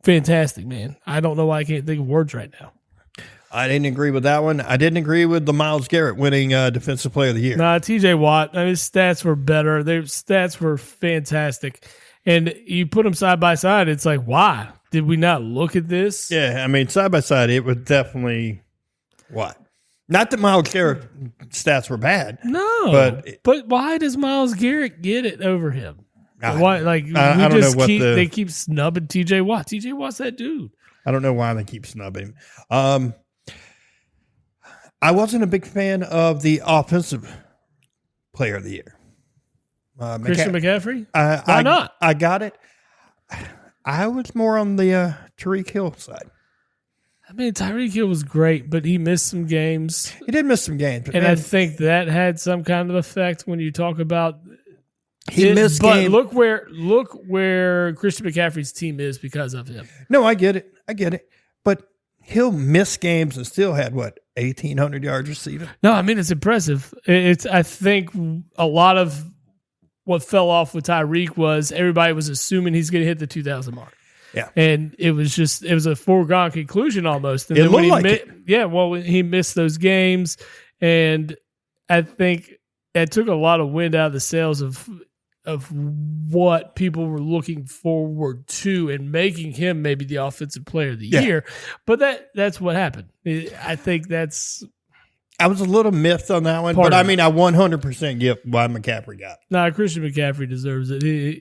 [SPEAKER 3] fantastic, man. I don't know why I can't think of words right now.
[SPEAKER 2] I didn't agree with that one. I didn't agree with the Myles Garrett winning Defensive Player of the Year.
[SPEAKER 3] Nah, TJ Watt, his stats were better. Their stats were fantastic. And you put them side by side, it's like, why? Did we not look at this?
[SPEAKER 2] Yeah, I mean, side by side, it was definitely what? Not that Myles Garrett stats were bad.
[SPEAKER 3] No. But why does Myles Garrett get it over him? Why? Like,
[SPEAKER 2] I don't know what
[SPEAKER 3] they keep snubbing TJ Watt. TJ Watt's that dude.
[SPEAKER 2] I don't know why they keep snubbing him. I wasn't a big fan of the Offensive Player of the Year.
[SPEAKER 3] Christian McCaffrey?
[SPEAKER 2] Why
[SPEAKER 3] not?
[SPEAKER 2] I got it. I was more on the Tyreek Hill side.
[SPEAKER 3] I mean, Tyreek Hill was great, but he missed some games.
[SPEAKER 2] He did miss some games.
[SPEAKER 3] And I think that had some kind of effect when you talk about
[SPEAKER 2] he missed games.
[SPEAKER 3] But look where Christian McCaffrey's team is because of him.
[SPEAKER 2] No, I get it. But Hill missed games and still had, 1,800 yards receiving?
[SPEAKER 3] No, I mean, it's impressive. I think a lot of what fell off with Tyreek was everybody was assuming he's going to hit the 2,000 mark.
[SPEAKER 2] Yeah.
[SPEAKER 3] And it was a foregone conclusion almost. And
[SPEAKER 2] it
[SPEAKER 3] then
[SPEAKER 2] looked like it.
[SPEAKER 3] Yeah, well, he missed those games. And I think it took a lot of wind out of the sails of what people were looking forward to and making him maybe the Offensive Player of the Year. But that's what happened. I think
[SPEAKER 2] I was a little miffed on that one, but I mean, I 100% get why McCaffrey got it.
[SPEAKER 3] Nah, Christian McCaffrey deserves it. He's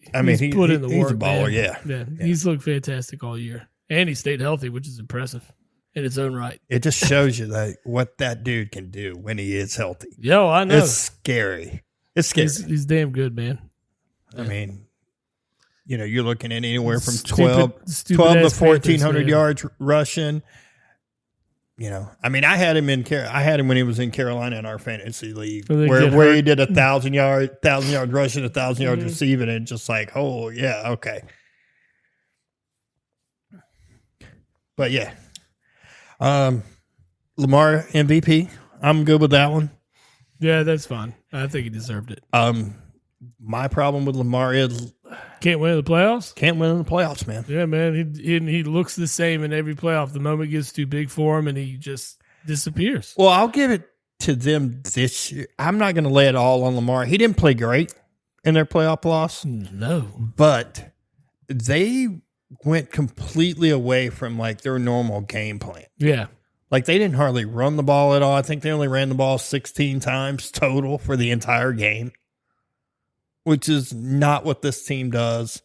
[SPEAKER 3] put in the work.
[SPEAKER 2] He's a baller,
[SPEAKER 3] man. Yeah. He's looked fantastic all year. And he stayed healthy, which is impressive in its own right.
[SPEAKER 2] It just shows you what that dude can do when he is healthy.
[SPEAKER 3] Yo, I know.
[SPEAKER 2] It's scary. It's scary.
[SPEAKER 3] He's damn good, man.
[SPEAKER 2] I mean, you're looking at anywhere from 12 to 1,400 yards rushing. I mean, I had him when he was in Carolina in our fantasy league, where he did 1,000 yards rushing, 1,000 yards receiving, and just like, oh yeah, okay. But yeah, Lamar MVP. I'm good with that one.
[SPEAKER 3] Yeah, that's fine. I think he deserved it.
[SPEAKER 2] My problem with Lamar is
[SPEAKER 3] can't win in the playoffs.
[SPEAKER 2] Can't win in the playoffs, man.
[SPEAKER 3] Yeah, man. He looks the same in every playoff. The moment gets too big for him, and he just disappears.
[SPEAKER 2] Well, I'll give it to them this year. I'm not going to lay it all on Lamar. He didn't play great in their playoff loss.
[SPEAKER 3] No,
[SPEAKER 2] but they went completely away from like their normal game plan.
[SPEAKER 3] Yeah.
[SPEAKER 2] Like they didn't hardly run the ball at all. I think they only ran the ball 16 times total for the entire game, which is not what this team does.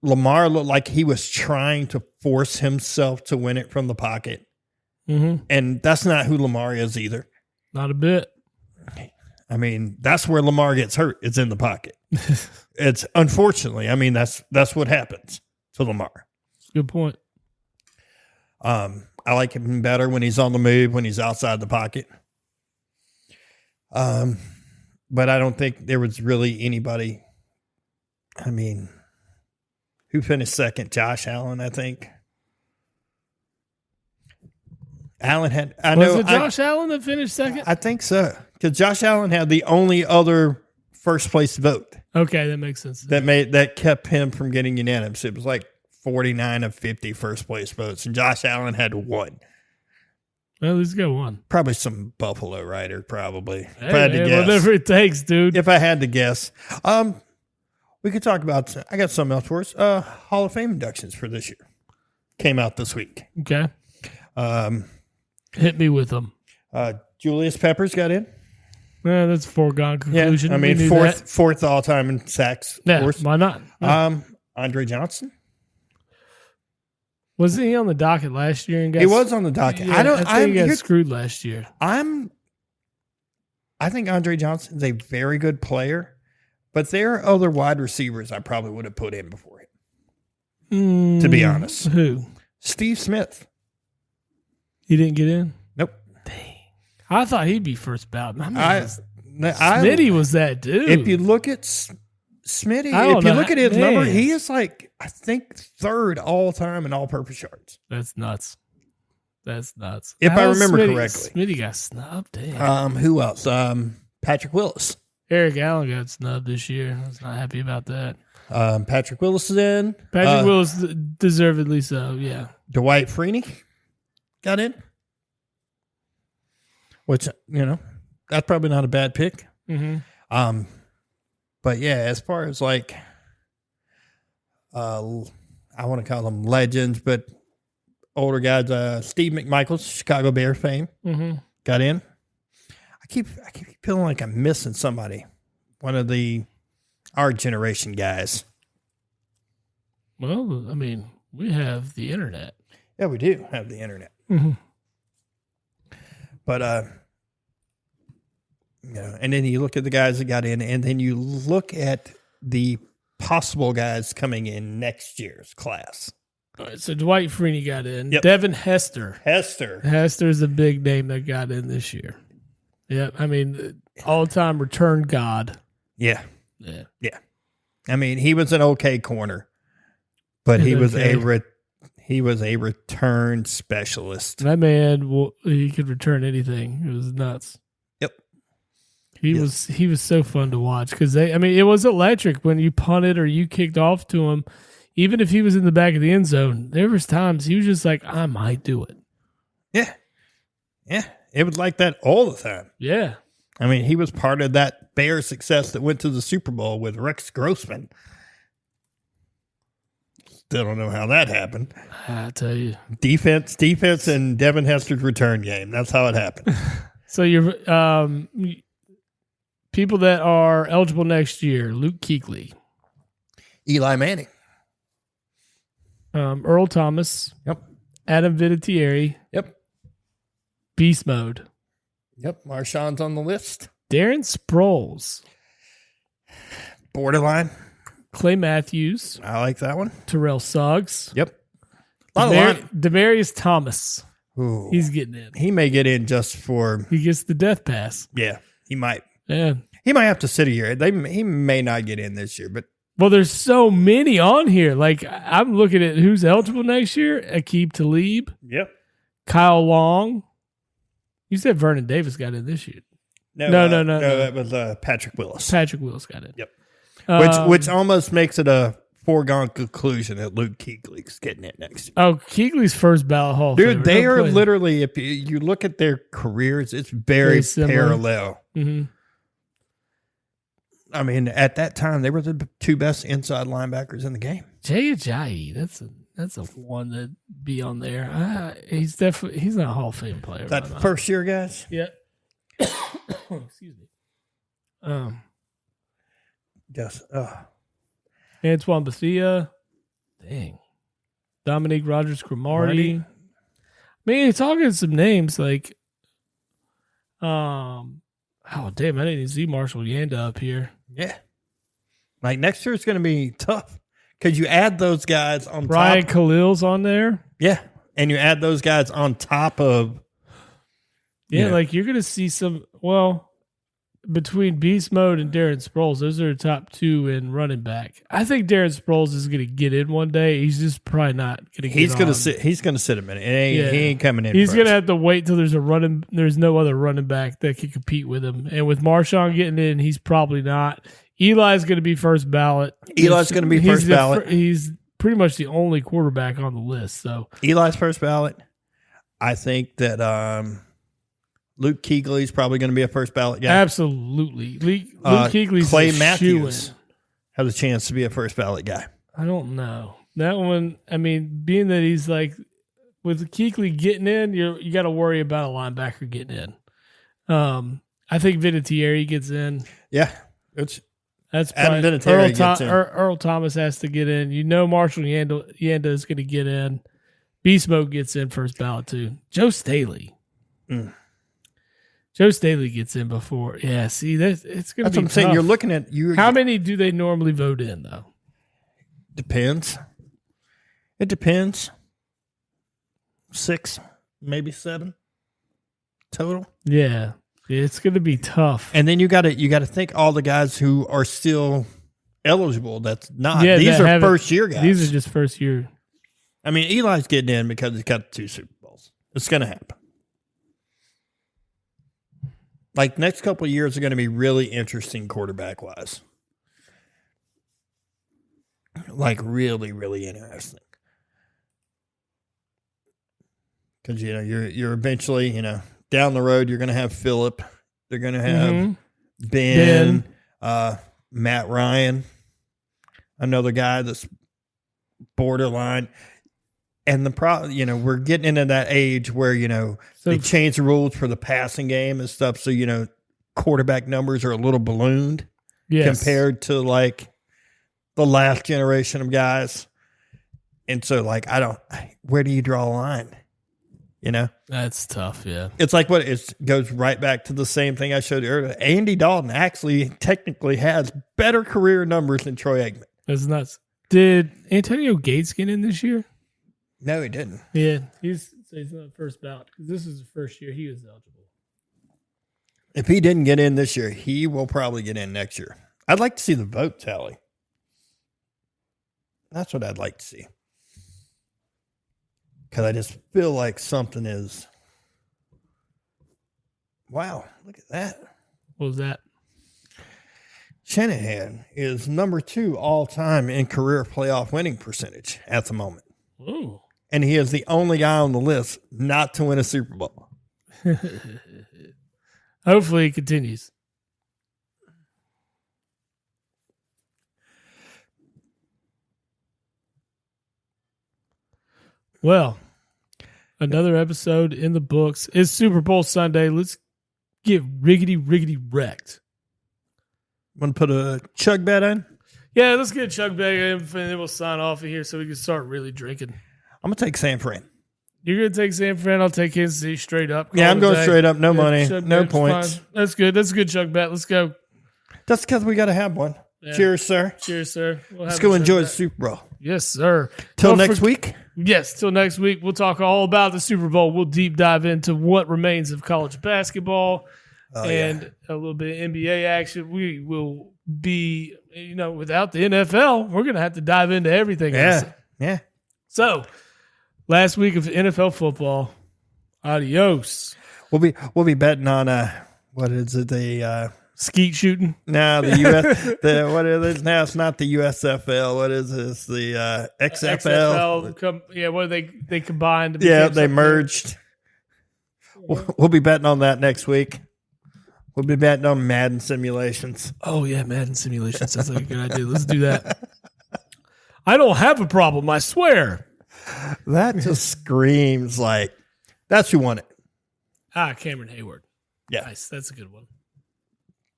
[SPEAKER 2] Lamar looked like he was trying to force himself to win it from the pocket.
[SPEAKER 3] Mm-hmm.
[SPEAKER 2] And that's not who Lamar is either.
[SPEAKER 3] Not a bit.
[SPEAKER 2] I mean, that's where Lamar gets hurt. It's in the pocket. It's unfortunately, I mean, that's what happens to Lamar.
[SPEAKER 3] Good point.
[SPEAKER 2] I like him better when he's on the move, when he's outside the pocket. But I don't think there was really anybody. I mean, who finished second? Josh Allen, I think. Allen had.
[SPEAKER 3] Was it Josh Allen that finished second?
[SPEAKER 2] I think so, because Josh Allen had the only other first place vote.
[SPEAKER 3] Okay, that makes sense.
[SPEAKER 2] That kept him from getting unanimous. It was like 49 of 50 first place votes, and Josh Allen had one.
[SPEAKER 3] Well, let's go one.
[SPEAKER 2] Probably some Buffalo writer, probably.
[SPEAKER 3] Hey,
[SPEAKER 2] if I had to guess.
[SPEAKER 3] Whatever it takes, dude.
[SPEAKER 2] If I had to guess. We could talk about, I got something else for us. Hall of Fame inductions for this year. Came out this week.
[SPEAKER 3] Okay. Hit me with them.
[SPEAKER 2] Julius Peppers got in.
[SPEAKER 3] Yeah, that's a foregone conclusion.
[SPEAKER 2] Yeah, I mean, fourth all time in sacks. Of course.
[SPEAKER 3] Why not? Yeah.
[SPEAKER 2] Andre Johnson.
[SPEAKER 3] Wasn't he on the docket last year? And
[SPEAKER 2] he was on the docket.
[SPEAKER 3] Yeah, I think he got screwed last year.
[SPEAKER 2] I think Andre Johnson's a very good player, but there are other wide receivers I probably would have put in before him. To be honest.
[SPEAKER 3] Who?
[SPEAKER 2] Steve Smith.
[SPEAKER 3] He didn't get in?
[SPEAKER 2] Nope.
[SPEAKER 3] Dang. I thought he'd be first ballot.
[SPEAKER 2] Smitty
[SPEAKER 3] was that dude.
[SPEAKER 2] If you look at Smitty, if you look at his number, he is like, I think, third all time in all-purpose yards.
[SPEAKER 3] That's nuts.
[SPEAKER 2] If I remember correctly.
[SPEAKER 3] Smitty got snubbed. Damn.
[SPEAKER 2] Who else? Patrick Willis.
[SPEAKER 3] Eric Allen got snubbed this year. I was not happy about that.
[SPEAKER 2] Patrick Willis is in.
[SPEAKER 3] Patrick Willis, deservedly so, yeah.
[SPEAKER 2] Dwight Freeney got in. Which, that's probably not a bad pick.
[SPEAKER 3] Mm-hmm.
[SPEAKER 2] But yeah, as far as like, I want to call them legends, but older guys, Steve McMichaels, Chicago Bears fame, got in. I keep feeling like I'm missing somebody. One of our generation guys.
[SPEAKER 3] Well, I mean, we have the internet.
[SPEAKER 2] Yeah, we do have the internet.
[SPEAKER 3] Mm-hmm.
[SPEAKER 2] But, and then you look at the guys that got in, and then you look at the possible guys coming in next year's class.
[SPEAKER 3] All right, so Dwight Freeney got in.
[SPEAKER 2] Yep.
[SPEAKER 3] Devin Hester.
[SPEAKER 2] Hester's
[SPEAKER 3] a big name that got in this year. Yep. I mean, all-time return god.
[SPEAKER 2] Yeah. I mean, he was an okay corner, but he was a return specialist.
[SPEAKER 3] That man, he could return anything. It was nuts.
[SPEAKER 2] Yep.
[SPEAKER 3] He was so fun to watch because it was electric when you punted or you kicked off to him. Even if he was in the back of the end zone, there was times he was just like, I might do it.
[SPEAKER 2] Yeah. Yeah. It was like that all the time.
[SPEAKER 3] Yeah.
[SPEAKER 2] I mean, he was part of that Bears success that went to the Super Bowl with Rex Grossman. Still don't know how that happened.
[SPEAKER 3] I tell you.
[SPEAKER 2] Defense, and Devin Hester's return game. That's how it happened.
[SPEAKER 3] So you're people that are eligible next year: Luke Kuechly,
[SPEAKER 2] Eli Manning,
[SPEAKER 3] Earl Thomas,
[SPEAKER 2] yep,
[SPEAKER 3] Adam Vinatieri,
[SPEAKER 2] yep,
[SPEAKER 3] Beast Mode,
[SPEAKER 2] yep. Marshawn's on the list.
[SPEAKER 3] Darren Sproles,
[SPEAKER 2] borderline.
[SPEAKER 3] Clay Matthews,
[SPEAKER 2] I like that one.
[SPEAKER 3] Terrell Suggs,
[SPEAKER 2] yep.
[SPEAKER 3] Demaryius Thomas.
[SPEAKER 2] Ooh.
[SPEAKER 3] He's getting in.
[SPEAKER 2] He may get in just for...
[SPEAKER 3] He gets the death pass.
[SPEAKER 2] Yeah, he might.
[SPEAKER 3] Yeah.
[SPEAKER 2] He might have to sit a year. He may not get in this year, but...
[SPEAKER 3] Well, there's so many on here. Like, I'm looking at who's eligible next year. Aqib Talib.
[SPEAKER 2] Yep.
[SPEAKER 3] Kyle Long. You said Vernon Davis got in this year. No.
[SPEAKER 2] That was Patrick Willis.
[SPEAKER 3] Patrick Willis got in.
[SPEAKER 2] Yep. Which almost makes it a foregone conclusion that Luke Kuechly's getting it next year.
[SPEAKER 3] Oh, Kuechly's first ballot Hall of Fame.
[SPEAKER 2] Dude, they are literally, if you look at their careers, it's very parallel.
[SPEAKER 3] Mm-hmm.
[SPEAKER 2] I mean, at that time, they were the two best inside linebackers in the game.
[SPEAKER 3] Jay Ajayi, that's a one that be on there. He's not a Hall of Fame player.
[SPEAKER 2] That first year, guys?
[SPEAKER 3] Yeah. Excuse me.
[SPEAKER 2] Yes.
[SPEAKER 3] Antoine Bethea. Dang. Dominique Rogers-Cromartie. I mean, you're talking some names like, oh damn, I didn't even see Marshall Yanda up here.
[SPEAKER 2] Yeah. Like next year, it's going to be tough because you add those guys on
[SPEAKER 3] Brian
[SPEAKER 2] top.
[SPEAKER 3] Khalil's on there.
[SPEAKER 2] Yeah. And you add those guys on top of.
[SPEAKER 3] Yeah, like you're going to see some, between Beast Mode and Darren Sproles, those are the top two in running back. I think Darren Sproles is going to get in one day. He's just probably not going to get
[SPEAKER 2] He's going to sit. He's going to sit a minute. He ain't coming in.
[SPEAKER 3] He's going to have to wait till there's no other running back that can compete with him. And with Marshawn getting in, he's probably not. Eli's going to be first ballot.
[SPEAKER 2] Eli's going to be first ballot.
[SPEAKER 3] He's pretty much the only quarterback on the list. So
[SPEAKER 2] Eli's first ballot. I think that Luke Kuechly's probably going to be a first ballot guy.
[SPEAKER 3] Absolutely. Luke Kuechly's
[SPEAKER 2] Clay Matthews has a chance to be a first ballot guy.
[SPEAKER 3] I don't know. That one, I mean, being that he's like, with Kuechly getting in, you got to worry about a linebacker getting in. I think Vinatieri gets in.
[SPEAKER 2] Yeah.
[SPEAKER 3] That's
[SPEAKER 2] Adam
[SPEAKER 3] probably
[SPEAKER 2] Vinatieri gets in.
[SPEAKER 3] Earl Thomas has to get in. Marshall Yanda is going to get in. Beast Mode gets in first ballot too. Joe Staley. Joe Staley gets in before. Yeah, see, it's going to be
[SPEAKER 2] That's what I'm
[SPEAKER 3] tough.
[SPEAKER 2] saying. You're looking at
[SPEAKER 3] How many do they normally vote in, though?
[SPEAKER 2] Depends. It depends. 6, maybe 7 total.
[SPEAKER 3] Yeah, it's going to be tough.
[SPEAKER 2] And then you got to think all the guys who are still eligible. That's not.
[SPEAKER 3] Yeah,
[SPEAKER 2] these are first year guys.
[SPEAKER 3] These are just first year.
[SPEAKER 2] I mean, Eli's getting in because he's got 2 Super Bowls. It's going to happen. Like, next couple of years are going to be really interesting quarterback-wise. Like, really, really interesting. Because, you're eventually, down the road, you're going to have Phillip. They're going to have Ben. Matt Ryan. Another guy that's borderline. And the problem, we're getting into that age where, they change the rules for the passing game and stuff. So, quarterback numbers are a little ballooned compared to like the last generation of guys. And so where do you draw a line?
[SPEAKER 3] That's tough. Yeah.
[SPEAKER 2] It's like it goes right back to the same thing I showed you earlier. Andy Dalton actually technically has better career numbers than Troy Aikman.
[SPEAKER 3] That's nuts. Did Antonio Gates get in this year?
[SPEAKER 2] No, he didn't.
[SPEAKER 3] Yeah, he's not first ballot because this is the first year he was eligible.
[SPEAKER 2] If he didn't get in this year, he will probably get in next year. I'd like to see the vote tally. That's what I'd like to see. Because I just feel like something is... Wow, look at that.
[SPEAKER 3] What was that?
[SPEAKER 2] Shanahan is number 2 all-time in career playoff winning percentage at the moment.
[SPEAKER 3] Ooh.
[SPEAKER 2] And he is the only guy on the list not to win a Super Bowl.
[SPEAKER 3] Hopefully it continues. Well, another episode in the books. It's Super Bowl Sunday. Let's get riggedy wrecked.
[SPEAKER 2] Want to put a chug bet in?
[SPEAKER 3] Yeah, let's get a chug bag in, and then we'll sign off of here so we can start really drinking.
[SPEAKER 2] I'm going to take San Fran.
[SPEAKER 3] You're going to take San Fran. I'll take Kansas City straight up.
[SPEAKER 2] Yeah, I'm going straight up. No money. No points.
[SPEAKER 3] Fine. That's good. That's a good chug bet. Let's go.
[SPEAKER 2] That's because we got to have one. Yeah. Cheers, sir.
[SPEAKER 3] Cheers, sir.
[SPEAKER 2] Let's go enjoy the Super Bowl.
[SPEAKER 3] Yes, sir.
[SPEAKER 2] Till next week?
[SPEAKER 3] Yes, till next week. We'll talk all about the Super Bowl. We'll deep dive into what remains of college basketball and a little bit of NBA action. We will be, without the NFL, we're going to have to dive into everything.
[SPEAKER 2] Yeah.
[SPEAKER 3] So, last week of NFL football. Adios.
[SPEAKER 2] We'll be betting on what is it? The
[SPEAKER 3] skeet shooting.
[SPEAKER 2] No, the US. What is it now? It's not the USFL. What is this? The XFL.
[SPEAKER 3] What they combined?
[SPEAKER 2] Yeah, they merged. We'll be betting on that next week. We'll be betting on Madden simulations.
[SPEAKER 3] Oh, yeah, Madden simulation sounds like a good idea. Let's do that. I don't have a problem, I swear.
[SPEAKER 2] That just screams like that's who won it.
[SPEAKER 3] Cameron Hayward.
[SPEAKER 2] Yeah.
[SPEAKER 3] Nice. That's a good one.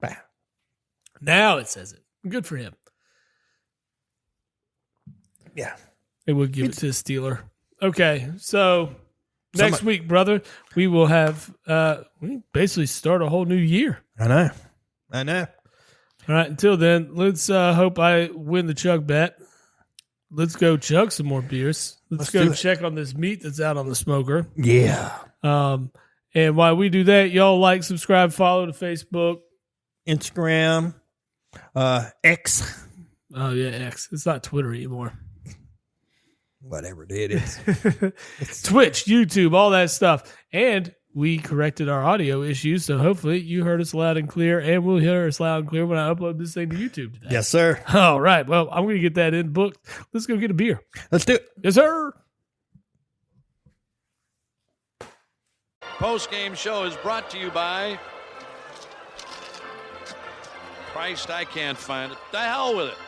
[SPEAKER 2] Bah.
[SPEAKER 3] Now it says it. Good for him.
[SPEAKER 2] Yeah.
[SPEAKER 3] It would give it to a Steeler. Okay, so next week, brother, we will have we basically start a whole new year.
[SPEAKER 2] I know.
[SPEAKER 3] All right, until then, let's hope I win the chug bet. Let's go chug some more beers. Let's go check on this meat that's out on the smoker.
[SPEAKER 2] Yeah.
[SPEAKER 3] And while we do that, y'all like, subscribe, follow to Facebook,
[SPEAKER 2] Instagram, X.
[SPEAKER 3] Oh yeah, X. It's not Twitter anymore.
[SPEAKER 2] Whatever it is.
[SPEAKER 3] Twitch, YouTube, all that stuff. And we corrected our audio issues, so hopefully you heard us loud and clear, and we'll hear us loud and clear when I upload this thing to YouTube today.
[SPEAKER 2] Yes, sir.
[SPEAKER 3] All right. Well, I'm going to get that in booked. Let's go get a beer.
[SPEAKER 2] Let's do it.
[SPEAKER 3] Yes, sir.
[SPEAKER 1] Post-game show is brought to you by Christ, I can't find it. The hell with it.